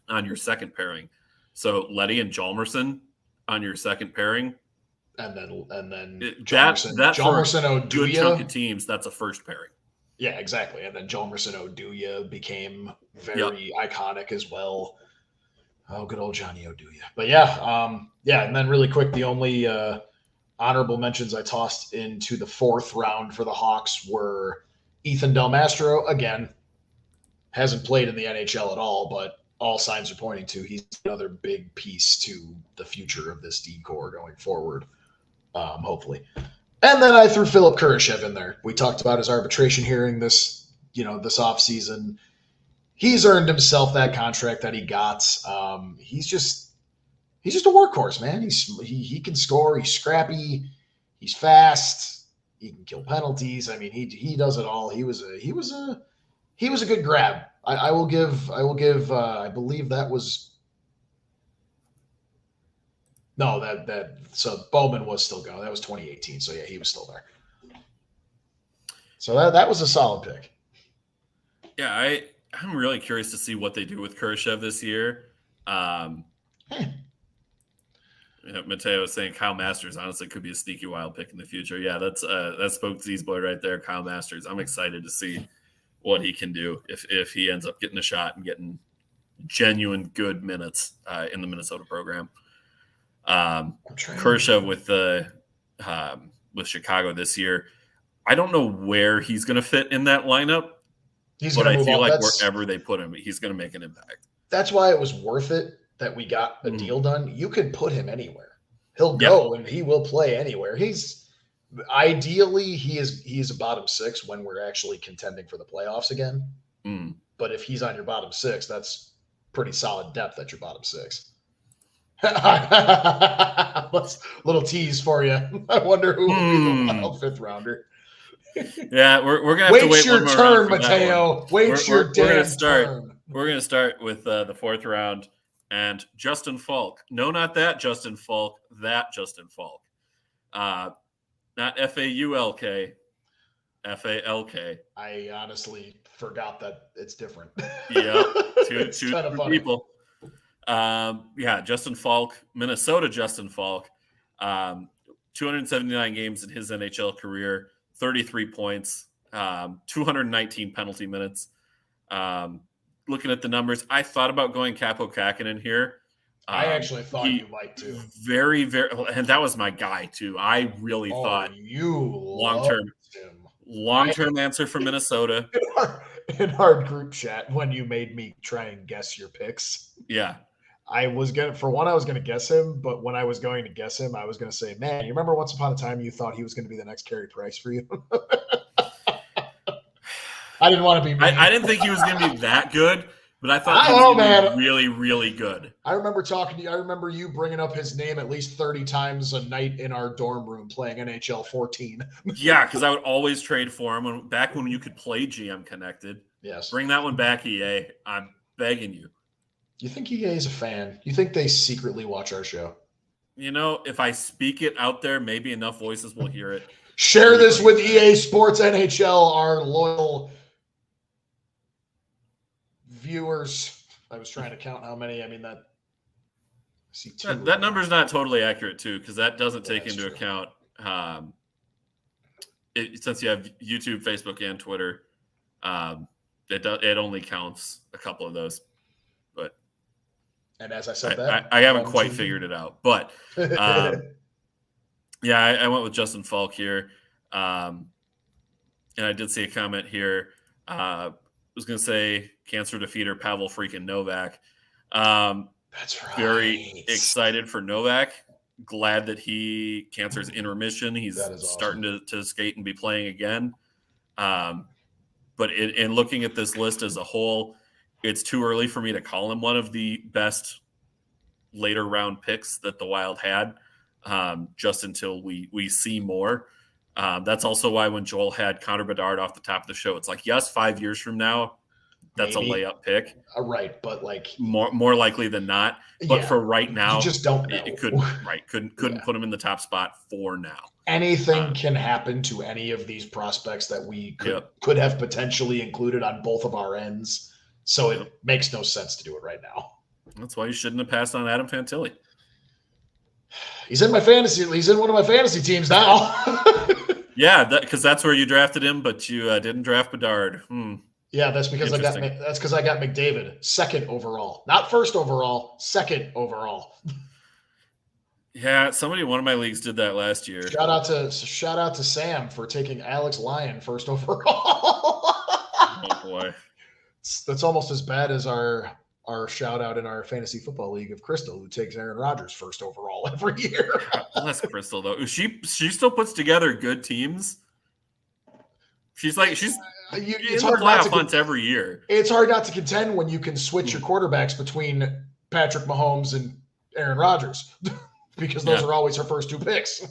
on your second pairing? So Leddy and Hjalmarsson on your second pairing. And then Hjalmarsson Oduya. Good chunk of teams, that's a first pairing. Yeah, exactly. And then Hjalmarsson Oduya became very iconic as well. Oh, good old Johnny Oduya. But and then really quick, the only honorable mentions I tossed into the 4th round for the Hawks were Ethan Del Mastro. Again, hasn't played in the NHL at all, but all signs are pointing to he's another big piece to the future of this D core going forward, hopefully. And then I threw Philip Kurashev in there. We talked about his arbitration hearing this offseason. He's earned himself that contract that he got. He's just a workhorse, man. He can score. He's scrappy. He's fast. He can kill penalties. I mean, he does it all. He was a good grab. I will give. I believe that was so Bowman was still going. That was 2018. So yeah, he was still there. So that was a solid pick. Yeah, I'm really curious to see what they do with Khrushchev this year. Mateo was saying Kyle Masters honestly could be a sneaky wild pick in the future. Yeah, that's Spokesies boy right there, Kyle Masters. I'm excited to see what he can do if he ends up getting a shot and getting genuine good minutes in the Minnesota program. Khrushchev with Chicago this year. I don't know where he's going to fit in that lineup, but I feel like wherever they put him, he's going to make an impact. That's why it was worth it that we got a deal done. You could put him anywhere. He'll go and he will play anywhere. He's a bottom 6 when we're actually contending for the playoffs again. But if he's on your bottom 6, that's pretty solid depth at your bottom 6. Little tease for you. I wonder who will be the wild 5th rounder. Yeah, we're gonna have to wait your turn, Mateo. Wait your damn turn. We're gonna start with the 4th round and Justin Falk. No, not that Justin Falk. That Justin Falk. Not FAULK. FALK. I honestly forgot that it's different. Yeah, two people. Justin Falk, Minnesota Justin Falk. 279 games in his NHL career. 33 points, 219 penalty minutes. Looking at the numbers, I thought about going Capo Kakinen here. I actually thought you might too. Very, very, and that was my guy too. I really thought long-term answer for Minnesota. In our group chat, when you made me try and guess your picks. Yeah. I was going to guess him, but when I was going to guess him, I was going to say, man, you remember once upon a time you thought he was going to be the next Carey Price for you? I didn't want to be mean. I didn't think he was going to be that good, but I thought he was going to be really, really good. I remember talking to you. I remember you bringing up his name at least 30 times a night in our dorm room playing NHL 14. Yeah, because I would always trade for him back when you could play GM Connected. Yes. Bring that one back, EA. I'm begging you. You think EA is a fan? You think they secretly watch our show? If I speak it out there, maybe enough voices will hear it. Share this with EA Sports NHL, our loyal viewers. I was trying to count how many. I mean, that number's not totally accurate, too, because that doesn't take into account since you have YouTube, Facebook, and Twitter. It only counts a couple of those. And as I said I haven't quite figured it out. But, I went with Justin Falk here. And I did see a comment here. I was going to say cancer defeater Pavel freaking Novak. That's right. Very excited for Novak. Glad that cancer's in remission. He's starting to skate and be playing again. But in looking at this list as a whole, it's too early for me to call him one of the best later round picks that the Wild had, just until we see more. That's also why when Joel had Connor Bedard off the top of the show, it's like, yes, 5 years from now, that's maybe a layup pick. Right, but like more likely than not. But for right now, you just don't know. It couldn't put him in the top spot for now. Anything can happen to any of these prospects that we could have potentially included on both of our ends. So it makes no sense to do it right now. That's why you shouldn't have passed on Adam Fantilli. He's in my fantasy. He's in one of my fantasy teams now. Yeah, because that's where you drafted him, but you didn't draft Bedard. Yeah, that's because I got McDavid 2nd overall, not 1st overall, 2nd overall. Yeah, somebody in one of my leagues did that last year. Shout out to Sam for taking Alex Lyon 1st overall. Oh boy. That's almost as bad as our shout out in our fantasy football league of Crystal, who takes Aaron Rodgers 1st overall every year. Bless Crystal though. She still puts together good teams. She's in the playoff hunts every year. It's hard not to contend when you can switch your quarterbacks between Patrick Mahomes and Aaron Rodgers, because those are always her first 2 picks.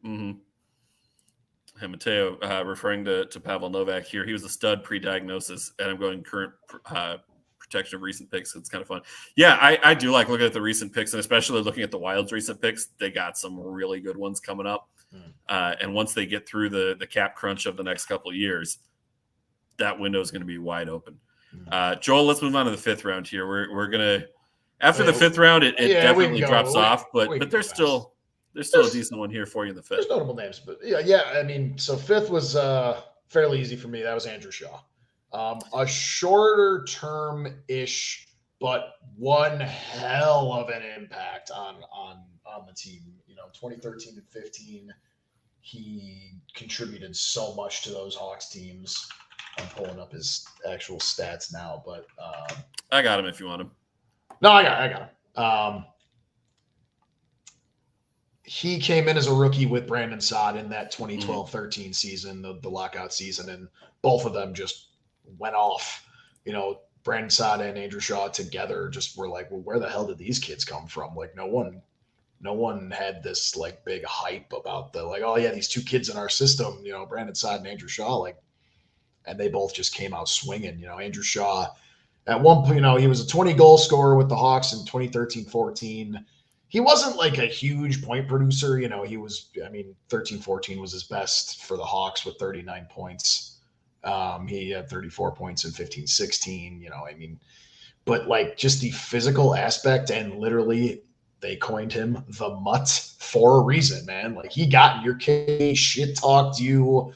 Mm-hmm. Hey, Mateo, referring to Pavel Novak here, he was a stud pre-diagnosis, and I'm going current protection of recent picks. It's kind of fun. Yeah, I do like looking at the recent picks, and especially looking at the Wild's recent picks. They got some really good ones coming up. And once they get through the cap crunch of the next couple of years, that window is going to be wide open. Joel, let's move on to the 5th round here. We're gonna after the 5th round, it definitely drops off, but there's still a decent one here for you in the 5th. There's notable names, but yeah. I mean, so 5th was fairly easy for me. That was Andrew Shaw. A shorter term ish, but one hell of an impact on the team. 2013 and 15, he contributed so much to those Hawks teams. I'm pulling up his actual stats now, but I got him if you want him. No, I got him. He came in as a rookie with Brandon Saad in that 2012-13 season, the lockout season, and both of them just went off. Brandon Saad and Andrew Shaw together just were like, well, where the hell did these kids come from? Like, no one had this like big hype about oh yeah, these two kids in our system, Brandon Saad and Andrew Shaw, and they both just came out swinging. Andrew Shaw at one point, he was a 20 goal scorer with the Hawks in 2013-14. He wasn't like a huge point producer. He was, 13-14 was his best for the Hawks with 39 points. He had 34 points in 15-16, but just the physical aspect, and literally they coined him the Mutt for a reason, man. He got in your case, shit talked you.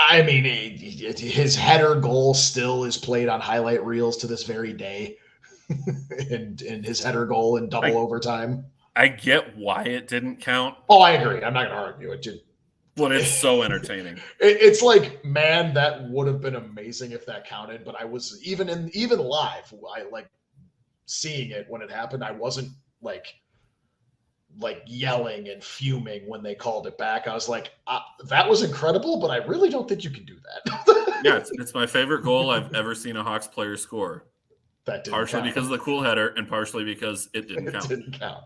His header goal still is played on highlight reels to this very day. and his header goal in double overtime. I get why it didn't count. Oh, I agree. I'm not going to argue it. But it's so entertaining. It's like, man, that would have been amazing if that counted. But I was even live. I seeing it when it happened. I wasn't like yelling and fuming when they called it back. I was like, that was incredible, but I really don't think you can do that. Yeah, it's my favorite goal I've ever seen a Hawks player score. That didn't partially count. Because of the cool header and partially because it didn't count. It didn't count.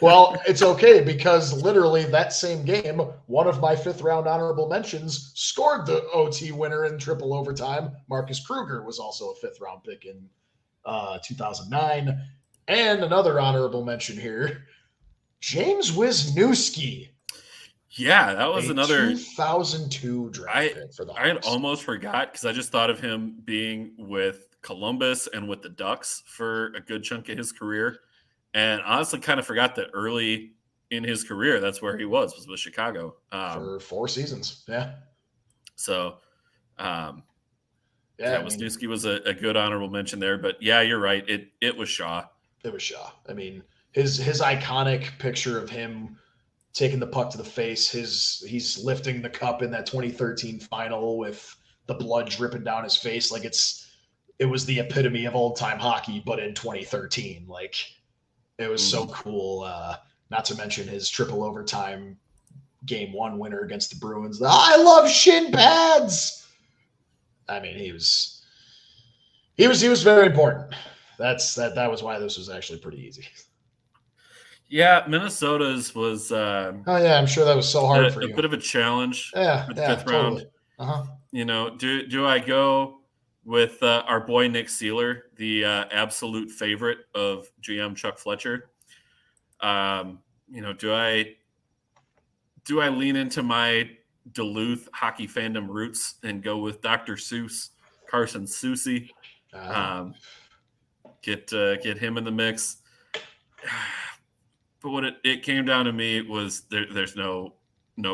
Well, it's okay because literally that same game, one of my 5th round honorable mentions scored the OT winner in triple overtime. Marcus Kruger was also a 5th round pick in 2009. And another honorable mention here, James Wisniewski. Yeah, that was another 2002 draft pick for the Hawks. I had almost forgot because I just thought of him being with Columbus and with the Ducks for a good chunk of his career, and honestly kind of forgot that early in his career that's where he was with Chicago for 4 seasons. Yeah. So, Wisniewski was a good honorable mention there, but yeah, you're right. It was Shaw. It was Shaw. His iconic picture of him taking the puck to the face. He's lifting the cup in that 2013 final with the blood dripping down his face. It was the epitome of old time hockey, but in 2013, it was so cool. Not to mention his triple overtime game 1 winner against the Bruins. I love shin pads. He was very important. That was why this was actually pretty easy. Yeah, Minnesota's was. I'm sure that was so hard for you. A bit of a challenge. Yeah, for the 5th round. Uh-huh. Do I go with our boy Nick Seeler, the absolute favorite of GM Chuck Fletcher? Do I lean into my Duluth hockey fandom roots and go with Dr. Seuss, Carson Soucy? Get him in the mix. But what it came down to me was there's no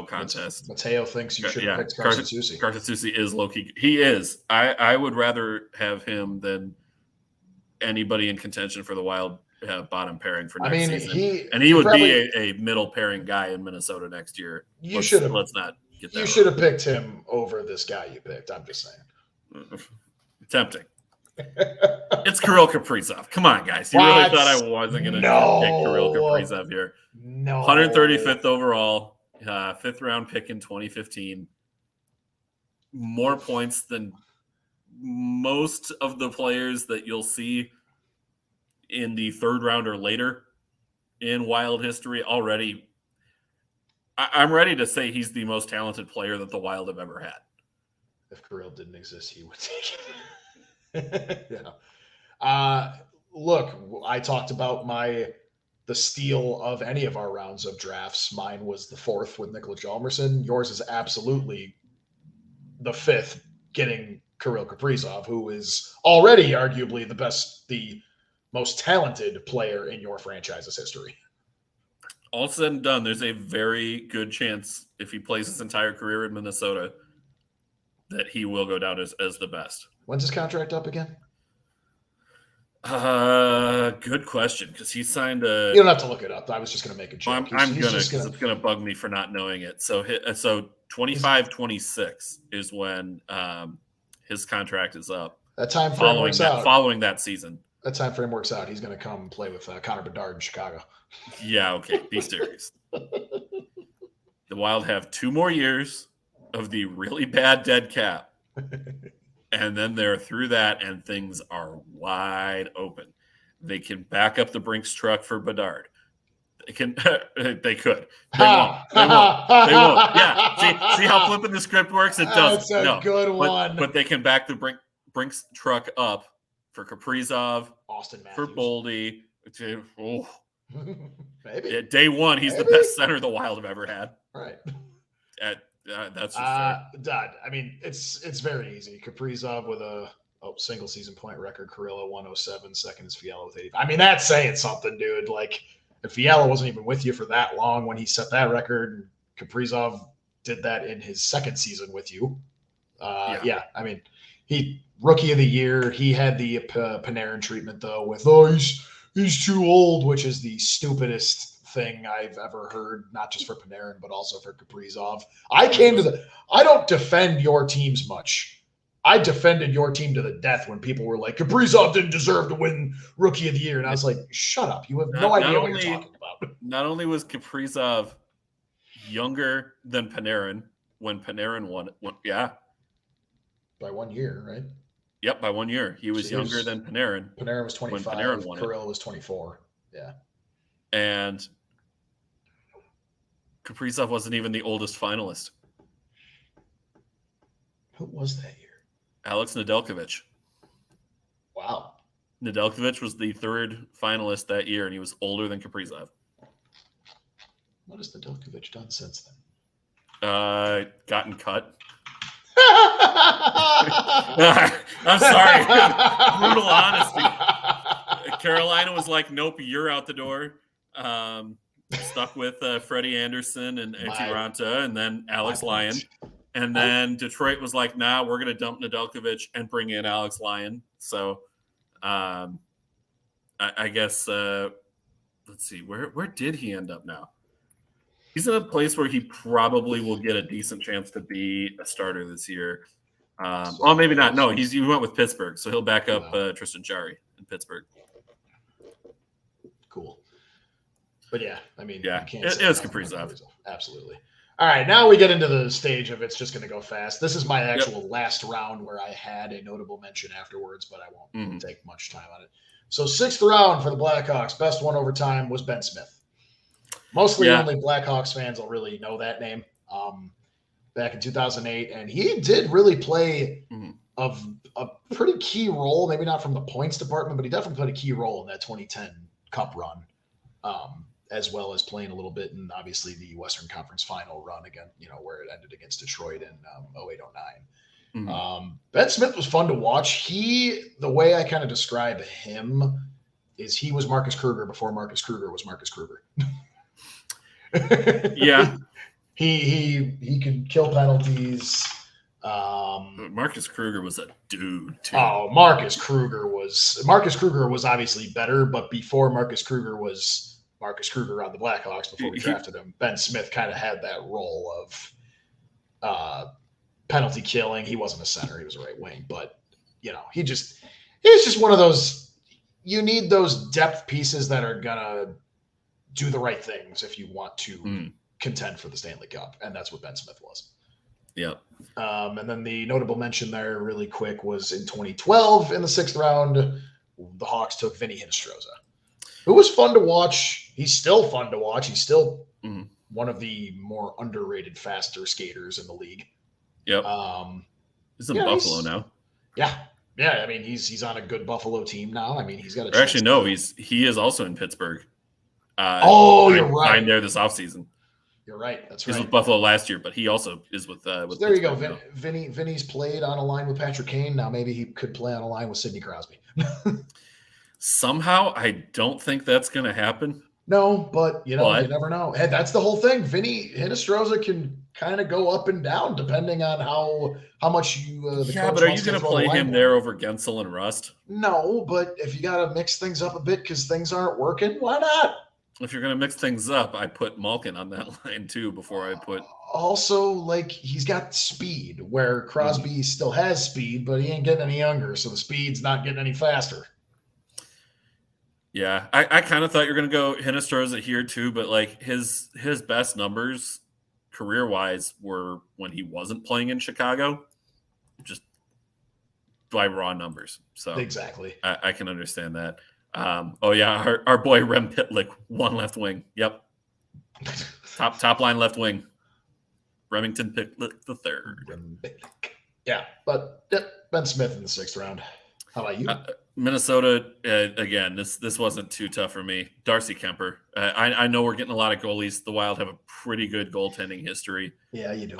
contest. Mateo thinks you should have picked Carson Soucy. Carson Soucy is low-key. He is. I would rather have him than anybody in contention for the Wild bottom pairing for next season. He would be a middle pairing guy in Minnesota next year. Let's not get that. You should have picked him over this guy you picked. I'm just saying. Tempting. It's Kirill Kaprizov. Come on, guys. You really thought I wasn't going to pick Kirill Kaprizov here? No. 135th overall, 5th round pick in 2015. More points than most of the players that you'll see in the 3rd round or later in Wild history already. I'm ready to say he's the most talented player that the Wild have ever had. If Kirill didn't exist, he would take it. Yeah. Look, I talked about the steal of any of our rounds of drafts. Mine was the 4th with Nikola Hjalmarsson. Yours is absolutely the fifth getting Kirill Kaprizov, who is already arguably the most talented player in your franchise's history. All said and done, there's a very good chance if he plays his entire career in Minnesota that he will go down as the best. When's his contract up again? Good question, because he signed a. You don't have to look it up. I was just going to make a joke. I'm gonna, because it's gonna bug me for not knowing it. So 25-26 is when his contract is up. That time frame works out. Following that season. That time frame works out. He's going to come play with Connor Bedard in Chicago. Yeah. Okay. Be serious. The Wild have 2 more years of the really bad dead cap. And then they're through that, and things are wide open. They can back up the Brinks truck for Bedard. They can. They could. They won't. They won't. They won't. Yeah. See how flipping the script works? It does. That's a good one. But they can back the Brinks truck up for Kaprizov, Austin Matthews, for Boldy. Maybe. Yeah, day one, he's the best center the Wild have ever had. Right. That's just fair. Dad, I mean, it's very easy. Kaprizov with a single season point record, Carrillo 107, second is Fiala with 85. I mean, that's saying something, dude. Like, if Fiala wasn't even with you for that long when he set that record, Kaprizov did that in his second season with you. Yeah, I mean, he rookie of the year. He had the Panarin treatment though, with he's too old, which is the stupidest thing I've ever heard, not just for Panarin, but also for Kaprizov. I don't defend your teams much. I defended your team to the death when people were like, Kaprizov didn't deserve to win Rookie of the Year. And I was like, shut up. You have no idea what you're talking about. Not only was Kaprizov younger than Panarin when Panarin won. Yeah. By 1 year, right? Yep, by 1 year. He was younger than Panarin. Panarin was 25. Carrillo was 24. Yeah. And Kaprizov wasn't even the oldest finalist. Who was that year? Alex Nedeljkovic. Wow. Nedeljkovic was the third finalist that year, and he was older than Kaprizov. What has Nedeljkovic done since then? Gotten cut. I'm sorry. Brutal honesty. Carolina was like, nope, you're out the door. Stuck with Freddie Anderson and Tiranta, and then Alex Lyon. And then Detroit was like, nah, we're going to dump Nedeljkovic and bring in Alex Lyon. So I guess, let's see, where did he end up now? He's in a place where he probably will get a decent chance to be a starter this year. Well, maybe not. No, he went with Pittsburgh, so he'll back up Tristan Jarry in Pittsburgh. Cool. But yeah, I mean, yeah, it was Kaprizov. Absolutely. All right, now we get into the stage of it's just going to go fast. This is my actual last round where I had a notable mention afterwards, but I won't take much time on it. So 6th round for the Blackhawks, best one over time was Ben Smith. Mostly only Blackhawks fans will really know that name. Back in 2008, and he did really play a pretty key role, maybe not from the points department, but he definitely played a key role in that 2010 Cup run, as well as playing a little bit in obviously the Western Conference Final run again, where it ended against Detroit in 08-09. Ben Smith was fun to watch. The way I kind of describe him is he was Marcus Kruger before Marcus Kruger was Marcus Kruger. Yeah. He could kill penalties. Marcus Kruger was a dude too. Oh, Marcus Kruger was obviously better, but before Marcus Kruger was Marcus Kruger on the Blackhawks, before we drafted him, Ben Smith kind of had that role of penalty killing. He wasn't a center; he was a right wing, but he was just one of those. You need those depth pieces that are gonna do the right things if you want to contend for the Stanley Cup, and that's what Ben Smith was. Yeah. And then the notable mention there really quick was in 2012 in the 6th round, the Hawks took Vinny Hinostroza, who was fun to watch. He's still fun to watch. He's still one of the more underrated, faster skaters in the league. Yep. He's in Buffalo now. Yeah. Yeah. I mean, he's on a good Buffalo team now. I mean, he's got a chance. Actually, no, he is also in Pittsburgh. You're right. Signed there this offseason. You're right. That's He's right. with Buffalo last year, but he also is with. So there you go. Pittsburgh now. Vinny's played on a line with Patrick Kane. Now maybe he could play on a line with Sidney Crosby. Somehow, I don't think that's going to happen. No, but you never know. And that's the whole thing. Vinny Hinostroza can kind of go up and down depending on how much you. But are you going to play him there over Gensel and Rust? No, but if you got to mix things up a bit because things aren't working, why not? If you're going to mix things up, I put Malkin on that line too before I put. Also, like, he's got speed where Crosby still has speed, but he ain't getting any younger, so the speed's not getting any faster. Yeah, I kind of thought you were going to go Hinostroza here too, but like his best numbers career-wise were when he wasn't playing in Chicago, just by raw numbers. So exactly, I can understand that. Our boy Rem Pitlick, one left wing. Yep, top line left wing. Remington Pitlick the third. Yeah, but Ben Smith in the 6th round. How about you? Minnesota, again, this wasn't too tough for me. Darcy Kemper. I know we're getting a lot of goalies. The Wild have a pretty good goaltending history. Yeah, you do.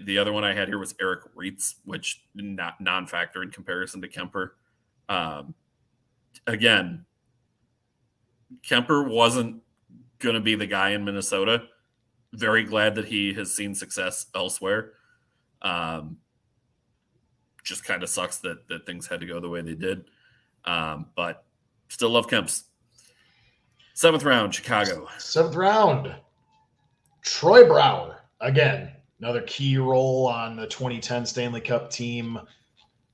The other one I had here was Eric Reitz, which not non-factor in comparison to Kemper. Again, Kemper wasn't going to be the guy in Minnesota. Very glad that he has seen success elsewhere. Just kind of sucks that things had to go the way they did. But still love Kemps. 7th round, Chicago. 7th round, Troy Brouwer. Again, another key role on the 2010 Stanley Cup team.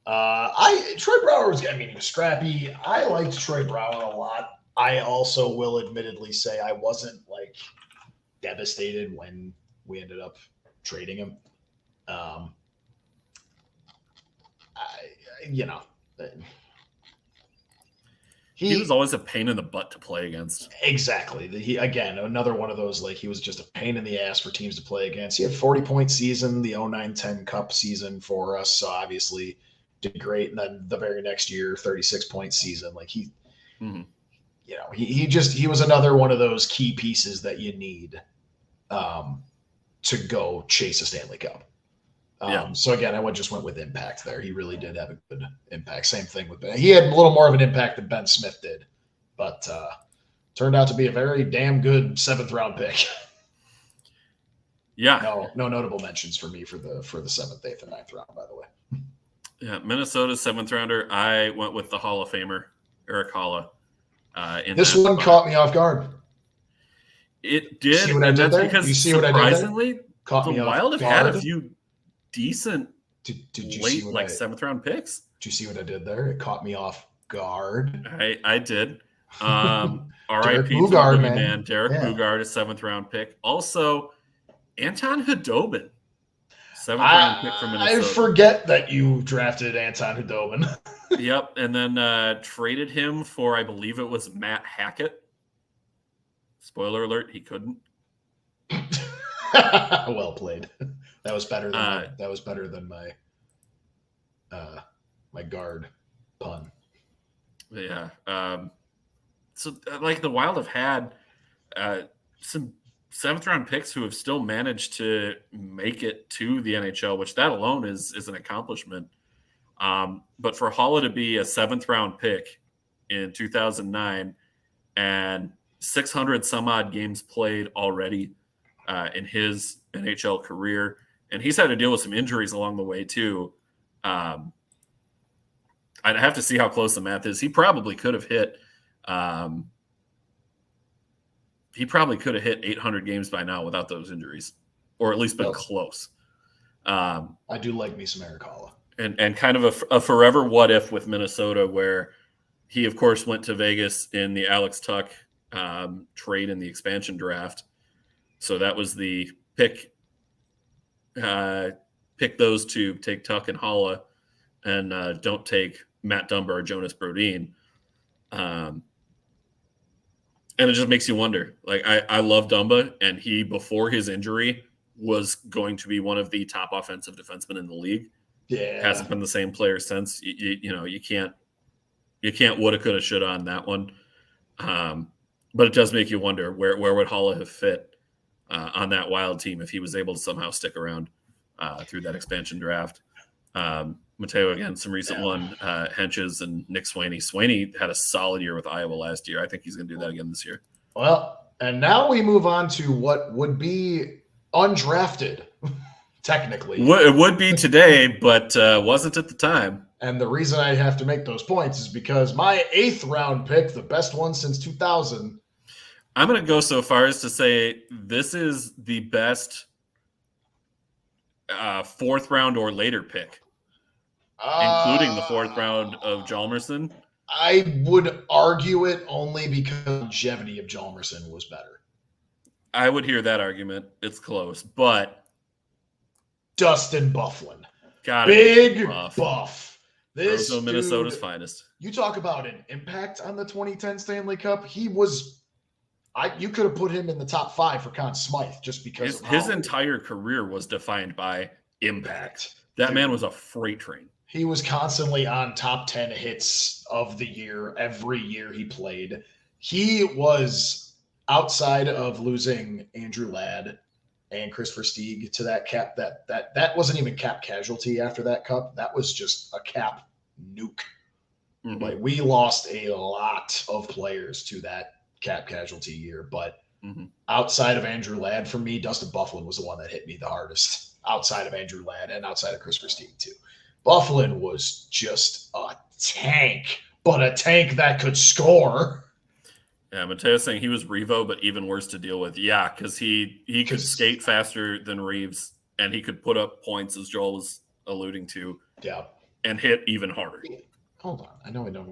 Troy Brouwer he was scrappy. I liked Troy Brouwer a lot. I also will admittedly say I wasn't like devastated when we ended up trading him. He was always a pain in the butt to play against. Exactly. He, again, another one of those, like, he was just a pain in the ass for teams to play against. He had 40-point season, the 09-10 Cup season for us, so obviously did great. And then the very next year, 36-point season. Like, he was another one of those key pieces that you need to go chase a Stanley Cup. So again, I just went with impact there. He really did have a good impact. Same thing with Ben. He had a little more of an impact than Ben Smith did, but turned out to be a very damn good 7th round pick. Yeah. No notable mentions for me for the 7th, 8th, and 9th round, by the way. Yeah, Minnesota's 7th rounder. I went with the Hall of Famer, Eric Haula. This one caught me off guard. It did. See what I did there? Because you see what I did there? Surprisingly, the Wild have had a few decent did you late, see what 7th round picks. Did you see what I did there? It caught me off guard. I did. R.I.P. Bugard, man. Derek Bugard, a 7th round pick. Also, Anton Khudobin, 7th round pick from Minnesota. I forget that you drafted Anton Khudobin. Yep, and then traded him for, I believe it was Matt Hackett. Spoiler alert, he couldn't. Well played. That was better than my my guard pun. Yeah. So like the Wild have had some 7th round picks who have still managed to make it to the NHL, which that alone is an accomplishment. But for Haula to be a 7th round pick in 2009 and 600 some odd games played already in his NHL career, and he's had to deal with some injuries along the way too. I'd have to see how close the math is. He probably could have hit. He probably could have hit 800 games by now without those injuries, or at least been close. I do like me some Eric Haula. And kind of a forever what if with Minnesota, where he, of course, went to Vegas in the Alex Tuck trade in the expansion draft. So that was the pick those two, take Tuck and Haula, and don't take Matt Dumba or Jonas Brodin. And it just makes you wonder. Like, I love Dumba, and he, before his injury, was going to be one of the top offensive defensemen in the league. Yeah. Hasn't been the same player since. You can't woulda, coulda, shoulda on that one. But it does make you wonder where would Haula have fit on that Wild team if he was able to somehow stick around through that expansion draft. Mateo, again, some recent one, Henches and Nick Swaney. Swaney had a solid year with Iowa last year. I think he's going to do that again this year. Well, and now we move on to what would be undrafted, technically. It would be today, but wasn't at the time. And the reason I have to make those points is because my 8th round pick, the best one since 2000. I'm going to go so far as to say this is the best 4th round or later pick, including the 4th round of Hjalmarsson. I would argue it only because the longevity of Hjalmarsson was better. I would hear that argument. It's close, but Dustin Byfuglien. Big buff. This Roseau, Minnesota's finest. You talk about an impact on the 2010 Stanley Cup. He was you could have put him in the top 5 for Conn Smythe just because his entire career was defined by impact. That man was a freight train. He was constantly on top 10 hits of the year every year he played. He was, outside of losing Andrew Ladd and Chris Versteeg to that cap, that wasn't even cap casualty after that cup. That was just a cap nuke. Mm-hmm. Like, we lost a lot of players to that cap casualty year, but outside of Andrew Ladd, for me, Dustin Byfuglien was the one that hit me the hardest. Outside of Andrew Ladd and outside of Chris Versteeg too. Byfuglien was just a tank, but a tank that could score. Yeah, Mateo's saying he was Revo, but even worse to deal with. Yeah, because he could skate faster than Reeves, and he could put up points, as Joel was alluding to. Yeah, and hit even harder. Hold on, I know we didn't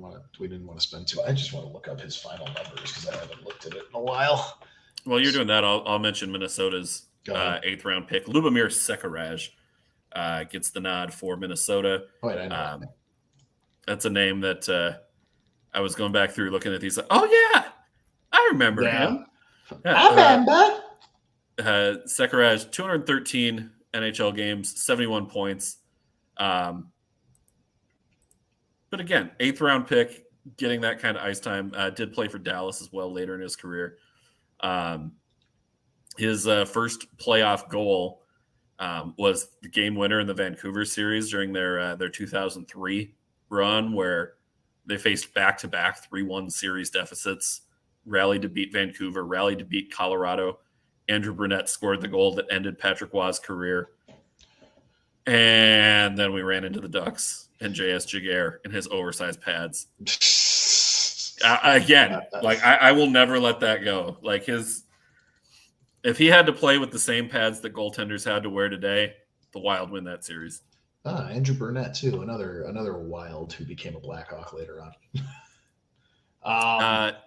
want to spend too. I just want to look up his final numbers because I haven't looked at it in a while. While you're doing that, I'll mention Minnesota's 8th round pick, Lubomir Sekaraj. Gets the nod for Minnesota. Oh, wait, I know that's a name that I was going back through looking at these. Oh, yeah, I remember him. Yeah, I remember. Sekaraj, 213 NHL games, 71 points. But again, 8th round pick, getting that kind of ice time. Did play for Dallas as well later in his career. His first playoff goal was the game winner in the Vancouver series during their 2003 run, where they faced back-to-back 3-1 series deficits, rallied to beat Vancouver, rallied to beat Colorado. Andrew Brunette scored the goal that ended Patrick Waugh's career. And then we ran into the Ducks and J.S. Giguere in his oversized pads. I will never let that go. Like, if he had to play with the same pads that goaltenders had to wear today, the Wild win that series. Andrew Burnett too, another Wild who became a Blackhawk later on.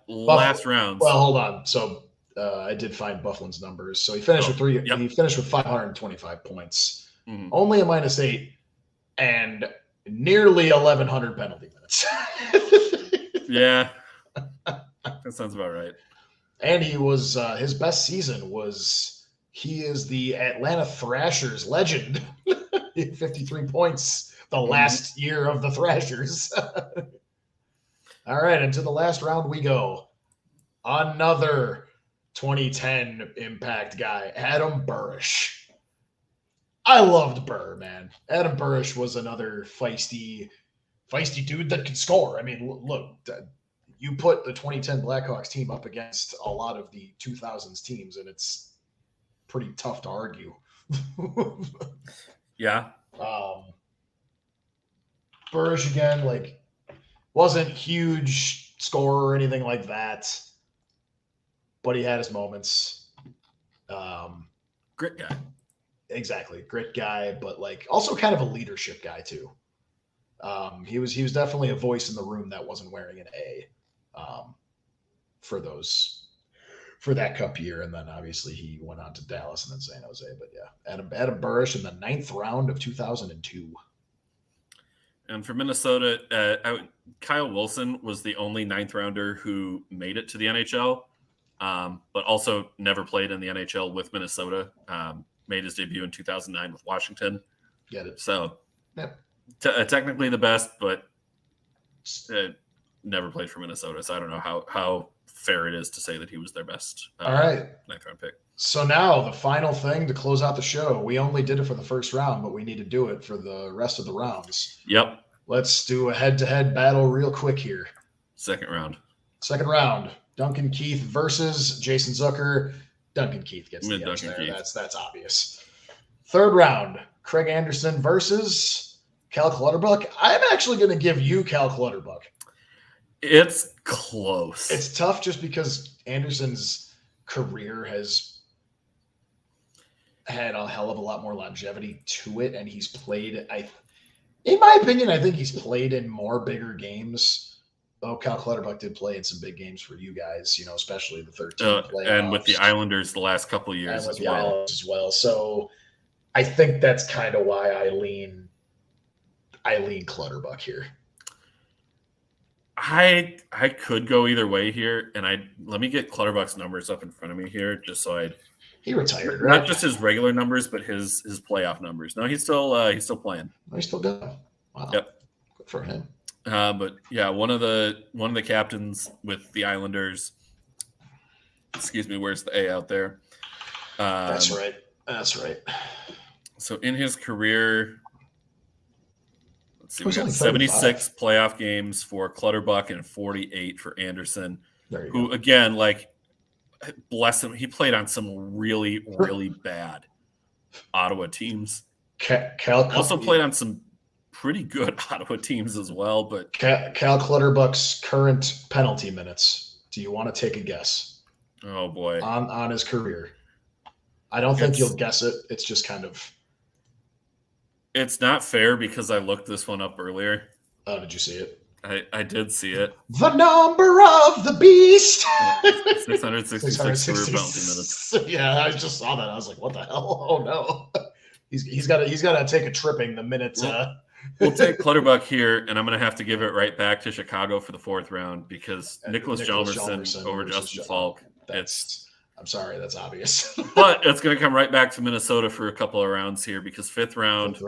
Last round. Well, hold on. So I did find Byfuglien's numbers. So he finished with He finished with 525 points, only a -8, and nearly 1,100 penalty minutes. Yeah, that sounds about right. And he was his best season was he is the Atlanta Thrashers legend. 53 points the last year of the Thrashers. All right, into the last round we go. Another 2010 impact guy, Adam Burish. I loved Burr, man. Adam Burish was another feisty dude that could score. I mean, look, you put the 2010 Blackhawks team up against a lot of the 2000s teams, and it's pretty tough to argue. Yeah. Burish, again, like, wasn't huge scorer or anything like that, but he had his moments. Grit guy. Exactly. Grit guy, but like also kind of a leadership guy too. He was definitely a voice in the room that wasn't wearing an A for that cup year. And then obviously he went on to Dallas and then San Jose. But yeah, Adam Burish in the 9th round of 2002. And for Minnesota, Kyle Wilson was the only 9th rounder who made it to the NHL, but also never played in the NHL with Minnesota. Made his debut in 2009 with Washington. Get it. So yep. Technically the best, but never played for Minnesota. So I don't know how fair it is to say that he was their best 9th round pick. So now the final thing to close out the show. We only did it for the first round, but we need to do it for the rest of the rounds. Yep. Let's do a head-to-head battle real quick here. Second round. Duncan Keith versus Jason Zucker. Duncan Keith gets the edge there. Keith. That's obvious. Third round, Craig Anderson versus Cal Clutterbuck. I'm actually going to give you Cal Clutterbuck. It's close. It's tough just because Anderson's career has had a hell of a lot more longevity to it, and he's played, in my opinion, I think he's played in more bigger games. Oh, Cal Clutterbuck did play in some big games for you guys, especially the 13 playoffs. And with the Islanders the last couple of years as well. So I think that's kind of why I lean Clutterbuck here. I could go either way here, and let me get Clutterbuck's numbers up in front of me here, just so he retired, right? Not just his regular numbers, but his playoff numbers. No, he's still playing. Oh, he's still going. Wow. Yep. Good for him. But yeah, one of the captains with the Islanders. Excuse me, where's the A out there? That's right. So in his career, let's see, we got 76 playoff games for Clutterbuck and 48 for Anderson. Who go. Again, bless him, he played on some really, really bad Ottawa teams. Cal also played on some pretty good Ottawa teams as well. But Cal Clutterbuck's current penalty minutes. Do you want to take a guess? Oh boy, on his career. I don't think you'll guess it. It's just kind of. It's not fair because I looked this one up earlier. Oh, did you see it? I did see it. The number of the beast. 666 career penalty minutes. Yeah, I just saw that. I was like, "What the hell? Oh no!" He's got to take a tripping the minute. We'll take Clutterbuck here, and I'm going to have to give it right back to Chicago for the fourth round because Nicholas Hjalmarsson over Justin Falk. I'm sorry, that's obvious. But it's going to come right back to Minnesota for a couple of rounds here because fifth round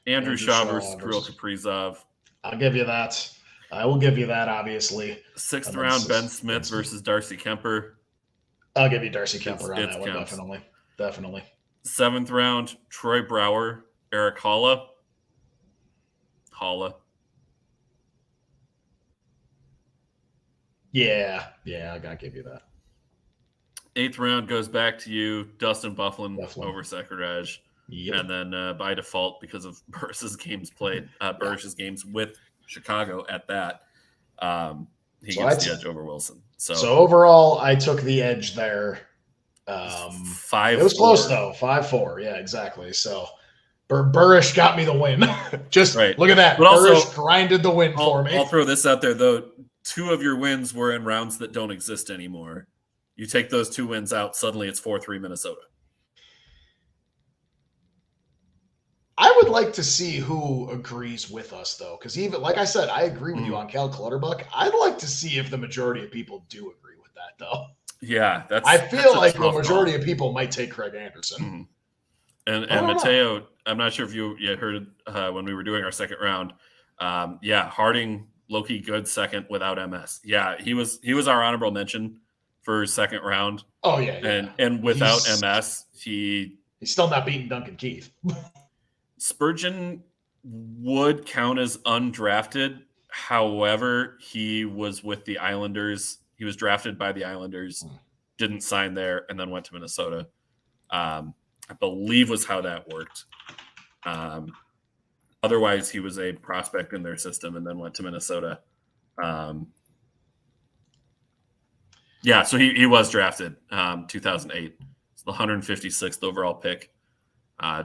Andrew Shaw versus Kirill Kaprizov. I'll give you that. I will give you that, obviously. Sixth round, Ben Smith versus Darcy Kemper. I'll give you Darcy Kemper on that one, definitely. Seventh round, Troy Brouwer, Eric Holla. Yeah, I gotta give you that. Eighth round goes back to you, Dustin Byfuglien over Sekiraj. Yep. And then by default, because of Burris's games played, Burris's games with Chicago at that, he gets the edge over Wilson. So overall, I took the edge there. 5-4. It was close though, 5-4. Yeah, exactly. So Burrish got me the win. Just right. Look at that. But Burrish grinded the win for me. I'll throw this out there though. 2 of your wins were in rounds that don't exist anymore. You take those 2 wins out, suddenly it's 4-3 Minnesota. I would like to see who agrees with us, though, because even like I said, I agree with you on Cal Clutterbuck. I'd like to see if the majority of people do agree with that, though. Yeah, I feel like the majority of people might take Craig Anderson. And Mateo, I'm not sure if you heard when we were doing our second round. Harding, low-key good second without MS. Yeah, he was our honorable mention for second round. Oh yeah. And without MS, he's still not beating Duncan Keith. Spurgeon would count as undrafted. However, he was with the Islanders. He was drafted by the Islanders, didn't sign there, and then went to Minnesota. I believe was how that worked. Otherwise, he was a prospect in their system and then went to Minnesota. So he was drafted 2008. It's the 156th overall pick.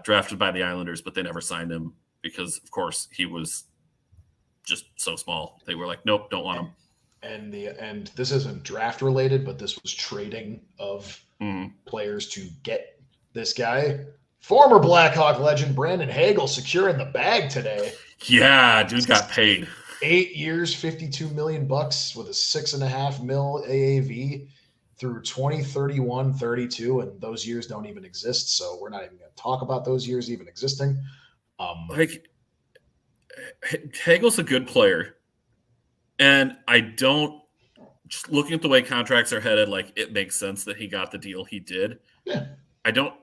Drafted by the Islanders, but they never signed him because, of course, he was just so small. They were like, nope, don't want him. And this isn't draft related, but this was trading of players to get this guy. Former Blackhawk legend Brandon Hagel securing the bag today. Yeah, dude got paid. 8 years, $52 million with a $6.5 million AAV through 2031, 32, and those years don't even exist. So we're not even going to talk about those years even existing. Hagel's a good player, and just looking at the way contracts are headed, it makes sense that he got the deal he did. Yeah. I don't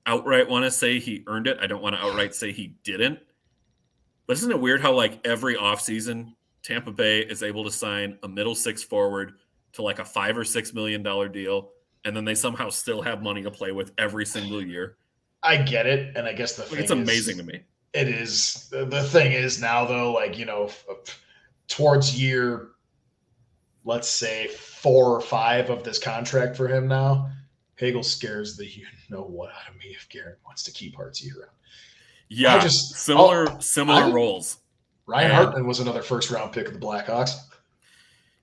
outright want to say he earned it. I don't want to outright say he didn't. But isn't it weird how like every offseason Tampa Bay is able to sign a middle six forward to like a $5 or $6 million deal, and then they somehow still have money to play with every single year? I get it, and I guess the thing It's amazing to me. It is. The thing is now, though, like, towards year, let's say 4 or 5 of this contract for him now, Hagel scares the you-know-what out of me if Garrett wants to keep Hartsey around. Yeah, similar roles. Ryan Hartman was another first-round pick of the Blackhawks.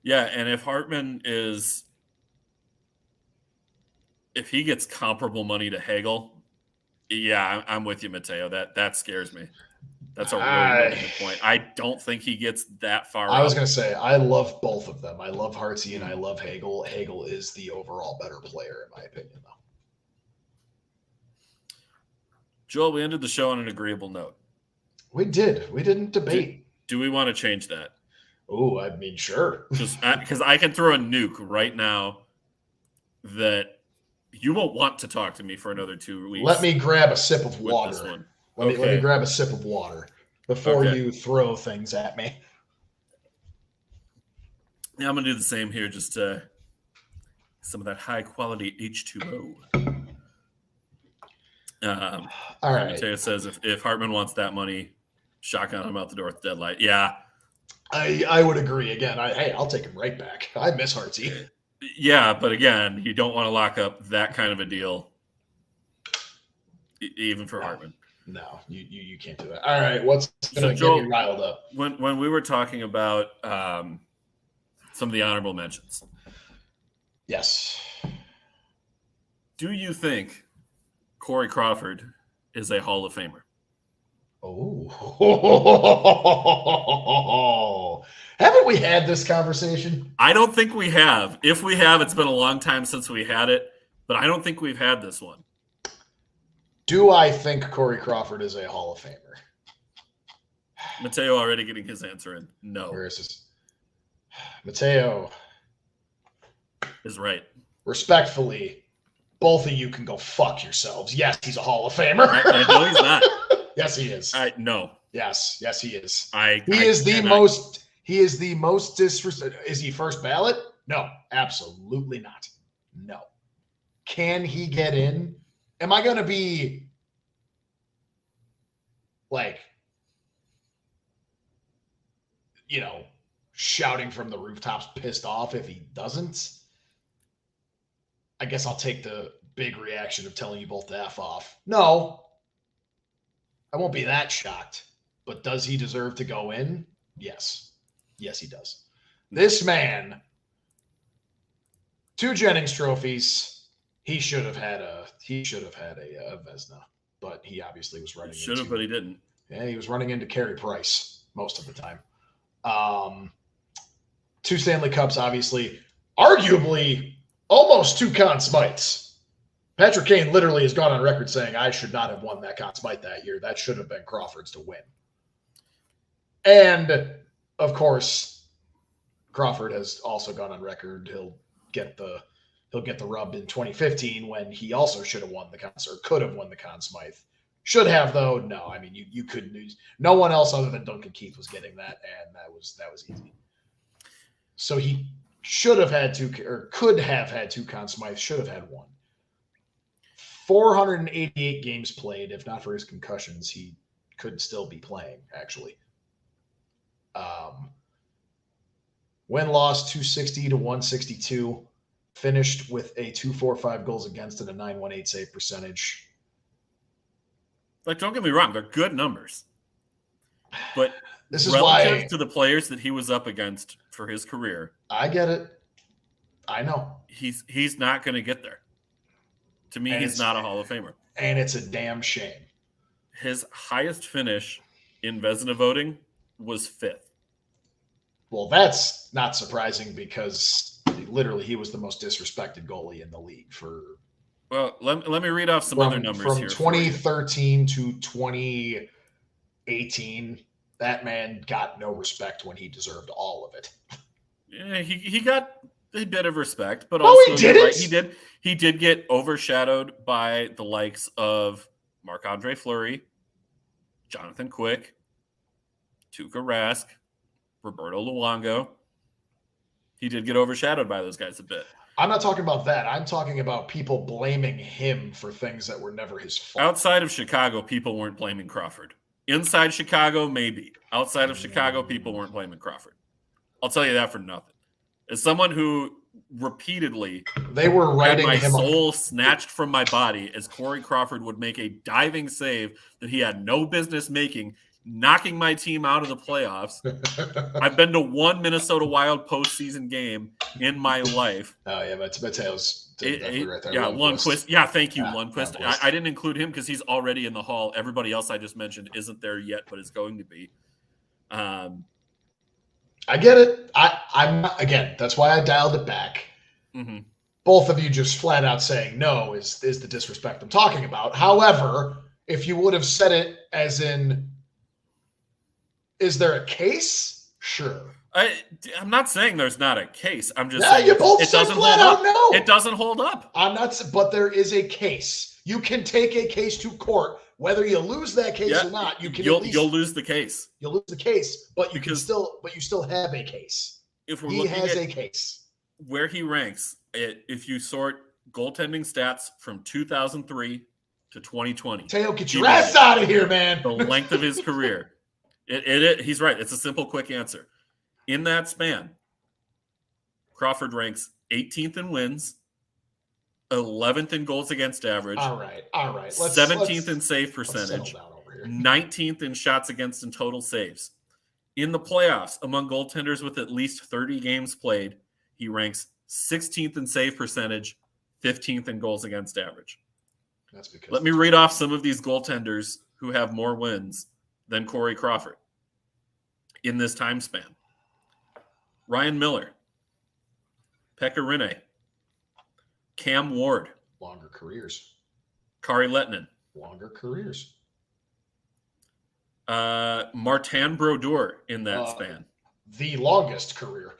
Yeah, and if he gets comparable money to Hagel, yeah, I'm with you, Mateo. That scares me. That's a really good point. I don't think he gets that far. I was going to say, I love both of them. I love Hartsey and I love Hagel. Hagel is the overall better player, in my opinion, though. Joel, we ended the show on an agreeable note. We did. We didn't debate. Do we want to change that? Oh, I mean, sure. Because I can throw a nuke right now that you won't want to talk to me for another 2 weeks. Let me grab a sip of water. Let me grab a sip of water before you throw things at me. Yeah, I'm going to do the same here. Just some of that high-quality H2O. All right. Mateo says if Hartman wants that money, shotgun him out the door at the deadline. Yeah. I would agree. Again, I'll take him right back. I miss Hartsey. Yeah, but again, you don't want to lock up that kind of a deal, even for Hartman. No, you can't do that. All right, what's going to get you riled up? When we were talking about some of the honorable mentions. Yes. Do you think Corey Crawford is a Hall of Famer? Oh. Haven't we had this conversation? I don't think we have. If we have, it's been a long time since we had it, but I don't think we've had this one. Do I think Corey Crawford is a Hall of Famer? Mateo already getting his answer in. No. Where is this? Mateo is right. Respectfully, both of you can go fuck yourselves. Yes, he's a Hall of Famer. I know he's not. Yes, he is. No. Yes, he is. He is the most disrespectful. Is he first ballot? No, absolutely not. No. Can he get in? Am I going to be like, shouting from the rooftops, pissed off if he doesn't? I guess I'll take the big reaction of telling you both to F off. No, I won't be that shocked. But does he deserve to go in? Yes. Yes, he does. This man, 2 Jennings trophies. He should have had a Vezina, but he obviously was running. Should have, but he didn't. Yeah, he was running into Carey Price most of the time. 2 Stanley Cups, obviously. Arguably, almost 2 Conn Smites. Patrick Kane literally has gone on record saying, I should not have won that Conn Smythe that year. That should have been Crawford's to win. And, of course, Crawford has also gone on record. He'll get the rub in 2015 when he also should have won the could have won the Conn Smythe. Should have, though. No, I mean, you couldn't lose. No one else other than Duncan Keith was getting that, and that was easy. So he should have had 2, or could have had 2 Conn Smythe, should have had 1. 488 games played. If not for his concussions, he could still be playing, actually. Win-loss 260 to 162. Finished with a 2.45 goals against and a 9.18 save percentage. Like, don't get me wrong, they're good numbers. But this is relative why to the players that he was up against for his career, I get it. I know. He's not going to get there. To me, he's not a Hall of Famer. And it's a damn shame. His highest finish in Vezina voting was 5th. Well, that's not surprising because literally he was the most disrespected goalie in the league for. Well, let me read off some other numbers from here. From 2013 to 2018, that man got no respect when he deserved all of it. Yeah, he got a bit of respect, but No, also he didn't. Right, he did get overshadowed by the likes of Marc-Andre Fleury, Jonathan Quick, Tuukka Rask, Roberto Luongo. He did get overshadowed by those guys a bit. I'm not talking about that. I'm talking about people blaming him for things that were never his fault. Outside of Chicago, people weren't blaming Crawford. Inside Chicago, maybe. Outside of Chicago, people weren't blaming Crawford. I'll tell you that for nothing. As someone who repeatedly they were writing had my him soul snatched from my body as Corey Crawford would make a diving save that he had no business making, knocking my team out of the playoffs. I've been to one Minnesota Wild postseason game in my life. Oh, yeah, but Mateo's definitely right there. Yeah, Lundqvist. Yeah, thank you, Yeah, Lundqvist. Lundqvist. I didn't include him because he's already in the hall. Everybody else I just mentioned isn't there yet, but is going to be. I get it. I'm not, again, that's why I dialed it back. Mm-hmm. Both of you just flat out saying no is the disrespect I'm talking about. However, if you would have said it as in, is there a case? Sure. I'm not saying there's not a case. I'm just Yeah, saying you both it said doesn't flat hold out up. no. It doesn't hold up. I'm not, but there is a case. You can take a case to court. Whether you lose that case or not, you'll lose the case. You'll lose the case, but you still have a case. If we're He looking has at a case. where he ranks, if you sort goaltending stats from 2003 to 2020, Teo, get your ass out of here, man. The length of his career. He's right. It's a simple, quick answer. In that span, Crawford ranks 18th in wins, 11th in goals against average. All right. 17th in save percentage, 19th in shots against and total saves. In the playoffs, among goaltenders with at least 30 games played, he ranks 16th in save percentage, 15th in goals against average. That's because Let me read off some of these goaltenders who have more wins than Corey Crawford in this time span. Ryan Miller, Pekka Rinne, Cam Ward. Longer careers. Kari Lehtinen. Longer careers. Martin Brodeur in that span. The longest career.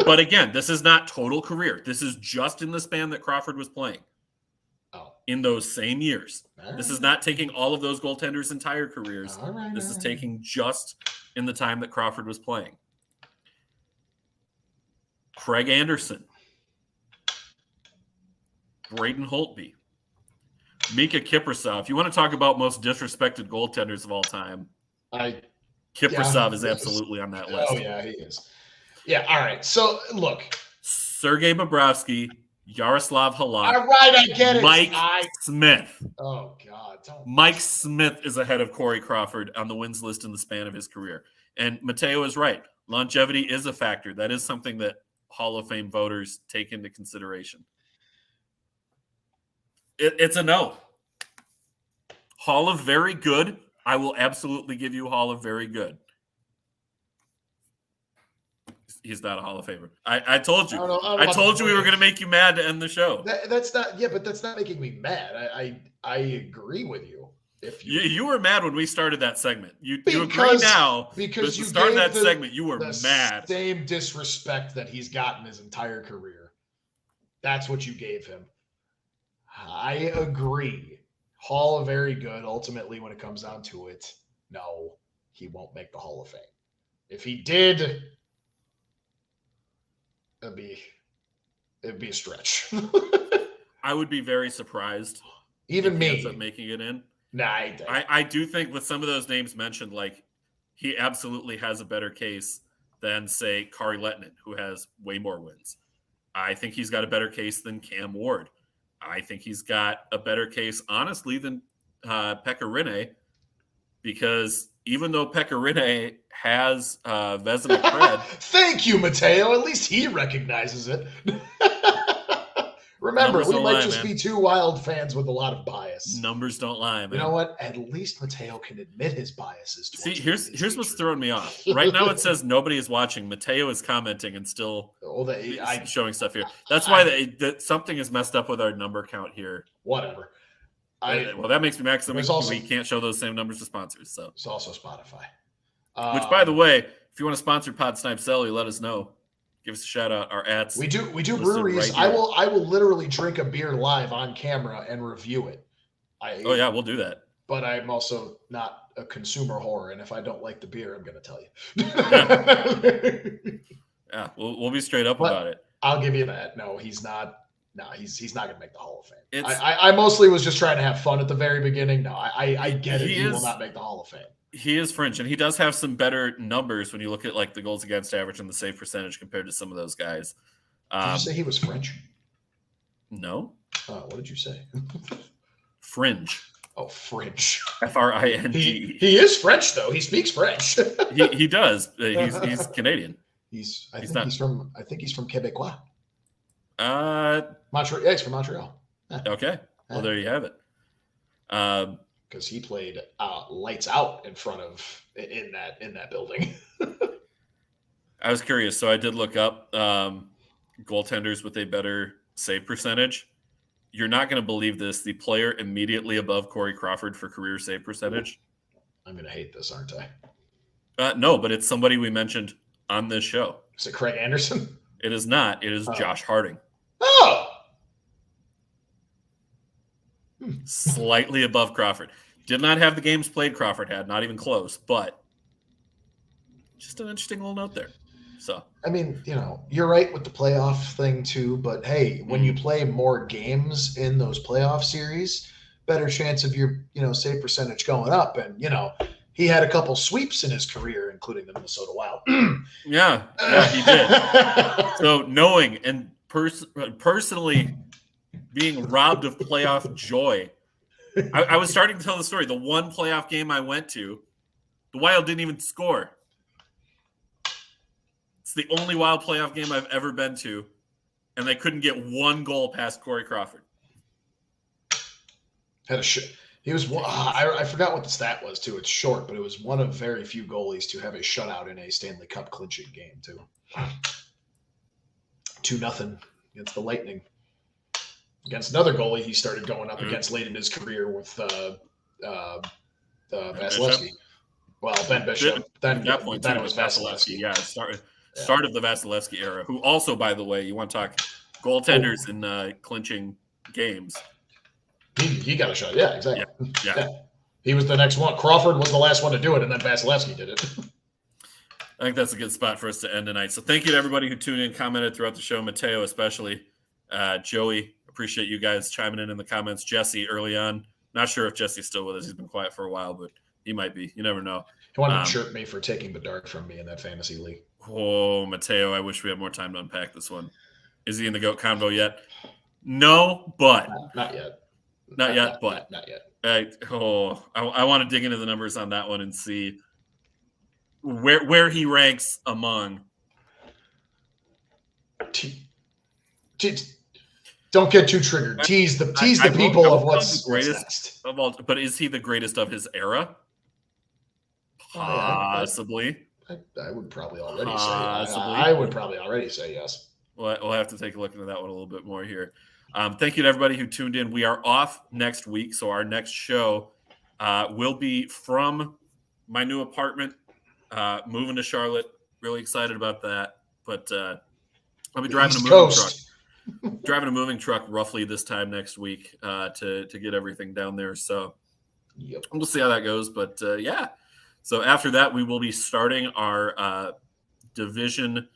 but again, this is not total career. This is just in the span that Crawford was playing. Oh. In those same years. All this right. is not taking all of those goaltenders' entire careers. This is taking just in the time that Crawford was playing. Craig Anderson. Braden Holtby, Mika Kiprasov. You want to talk about most disrespected goaltenders of all time? Kiprasov is absolutely on that list. Oh, yeah, he is. Yeah, all right. So, look. Sergei Bobrovsky, Yaroslav Halak. All right, I get it. Mike Smith. Oh, God. Mike Smith is ahead of Corey Crawford on the wins list in the span of his career. And Mateo is right. Longevity is a factor. That is something that Hall of Fame voters take into consideration. It's a no. Hall of very good. I will absolutely give you Hall of very good. He's not a Hall of Famer. I told you. I told you we were going to make you mad to end the show. That's not. Yeah, but that's not making me mad. I agree with you. If you were mad when we started that segment. You agree now because you started that the, segment. You were the mad. Same disrespect that he's gotten his entire career. That's what you gave him. I agree. Hall of very good. Ultimately, when it comes down to it, no, he won't make the Hall of Fame. If he did, it'd be a stretch. I would be very surprised. Even if me he ends up making it in. Nah, I do think with some of those names mentioned, like he absolutely has a better case than say Kari Lehtinen, who has way more wins. I think he's got a better case than Cam Ward. I think he's got a better case, honestly, than Pekka Rinne, because even though Pekka Rinne has Vezina cred. Thank you, Mateo. At least he recognizes it. Remember, we might just be two Wild fans with a lot of bias. Numbers don't lie, man. You know what? At least Mateo can admit his biases. See, here's what's throwing me off. Right now it says nobody is watching. Mateo is commenting and still showing stuff here. That's why something is messed up with our number count here. Whatever. Well, that makes me mad because we can't show those same numbers to sponsors. So it's also Spotify. Which, by the way, if you want to sponsor Pod Snipe Celly, let us know. give us a shout out. Our ads. We do breweries. Right, I will literally drink a beer live on camera and review it. Oh yeah, we'll do that. But I'm also not a consumer whore, and if I don't like the beer, I'm going to tell you. Yeah, we'll be straight up about it. I'll give you that. No, he's not. No, he's not going to make the Hall of Fame. I mostly was just trying to have fun at the very beginning. No, I get it. He will not make the Hall of Fame. He is French, and he does have some better numbers when you look at like the goals against average and the save percentage compared to some of those guys. Did you say he was French? No. What did you say? Fringe. Oh, French. Fring. He is French though. He speaks French. he does. He's Canadian. I think he's from Quebecois. Montreal. Yeah, he's from Montreal. Yeah. Okay. Well, there you have it. Because he played lights out in that building. I was curious, so I did look up goaltenders with a better save percentage. You're not going to believe this. The player immediately above Corey Crawford for career save percentage. I'm going to hate this, aren't I? No, but it's somebody we mentioned on this show. Is it Craig Anderson? It is not. It is Josh Harding. Oh! Slightly above Crawford. Did not have the games played Crawford had, not even close, but just an interesting little note there. So, I mean, you're right with the playoff thing too, but hey, when you play more games in those playoff series, better chance of your, save percentage going up. And, he had a couple sweeps in his career, including the Minnesota Wild. yeah, he did. So knowing and personally being robbed of playoff joy, I was starting to tell the story. The one playoff game I went to, the Wild didn't even score. It's the only Wild playoff game I've ever been to, and they couldn't get one goal past Corey Crawford. He was. I forgot what the stat was too. It's short, but it was one of very few goalies to have a shutout in a Stanley Cup clinching game too. 2-0 against the Lightning. Against another goalie he started going up against late in his career with Vasilevsky. Well, Ben Bishop. Then at that point, it was Vasilevsky. Yeah, start of the Vasilevsky era. Who also, by the way, you want to talk goaltenders in clinching games. He got a shot. Yeah, exactly. Yeah. He was the next one. Crawford was the last one to do it, and then Vasilevsky did it. I think that's a good spot for us to end tonight. So thank you to everybody who tuned in, commented throughout the show. Mateo, especially. Joey, appreciate you guys chiming in the comments. Jesse, early on. Not sure if Jesse's still with us. He's been quiet for a while, but he might be. You never know. He wanted to chirp me for taking Bedard from me in that fantasy league. Oh, Mateo, I wish we had more time to unpack this one. Is he in the GOAT convo yet? No, but. Not yet. Not yet, but. Not yet. I want to dig into the numbers on that one and see where he ranks among. Don't get too triggered. Tease the people of what's next. Of all, but is he the greatest of his era? Possibly. I would probably already say. I would probably already say yes. We'll have to take a look into that one a little bit more here. Thank you to everybody who tuned in. We are off next week, so our next show will be from my new apartment, moving to Charlotte. Really excited about that. But I'll be driving a moving truck. Driving a moving truck roughly this time next week to get everything down there. So we'll see how that goes. But yeah. So after that, we will be starting our division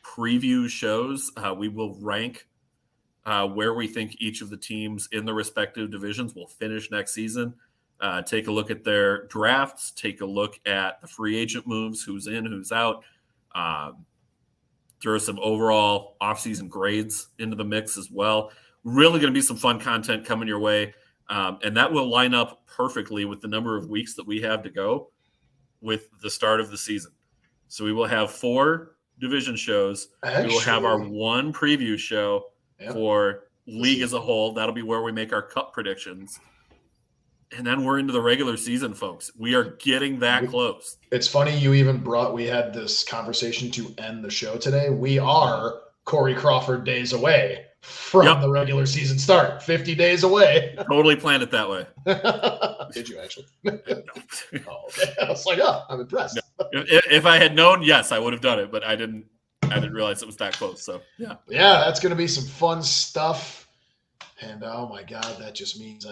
preview shows. We will rank where we think each of the teams in the respective divisions will finish next season. Take a look at their drafts. Take a look at the free agent moves, who's in, who's out. Throw some overall offseason grades into the mix as well. Really going to be some fun content coming your way. And that will line up perfectly with the number of weeks that we have to go with the start of the season. So we will have 4 division shows. We will have our 1 preview show for league as a whole. That'll be where we make our cup predictions. And then we're into the regular season, folks. We are getting that close. It's funny we had this conversation to end the show today. We are Corey Crawford days away from the regular season start. 50 days away. Totally planned it that way. Did you actually? Oh, okay. I was like, I'm impressed. No. If I had known, yes, I would have done it, but I didn't I didn't realize it was that close. So yeah. Yeah, that's going to be some fun stuff. And oh my God, that just means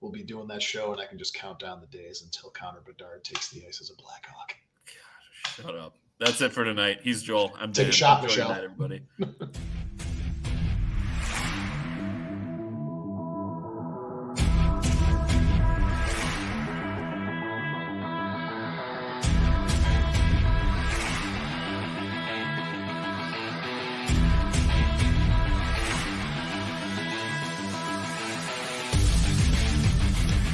we'll be doing that show and I can just count down the days until Connor Bedard takes the ice as a Blackhawk. God, shut up. That's it for tonight. He's Joel. I'm Take Dan. a shot, Enjoy your Michelle. night, everybody.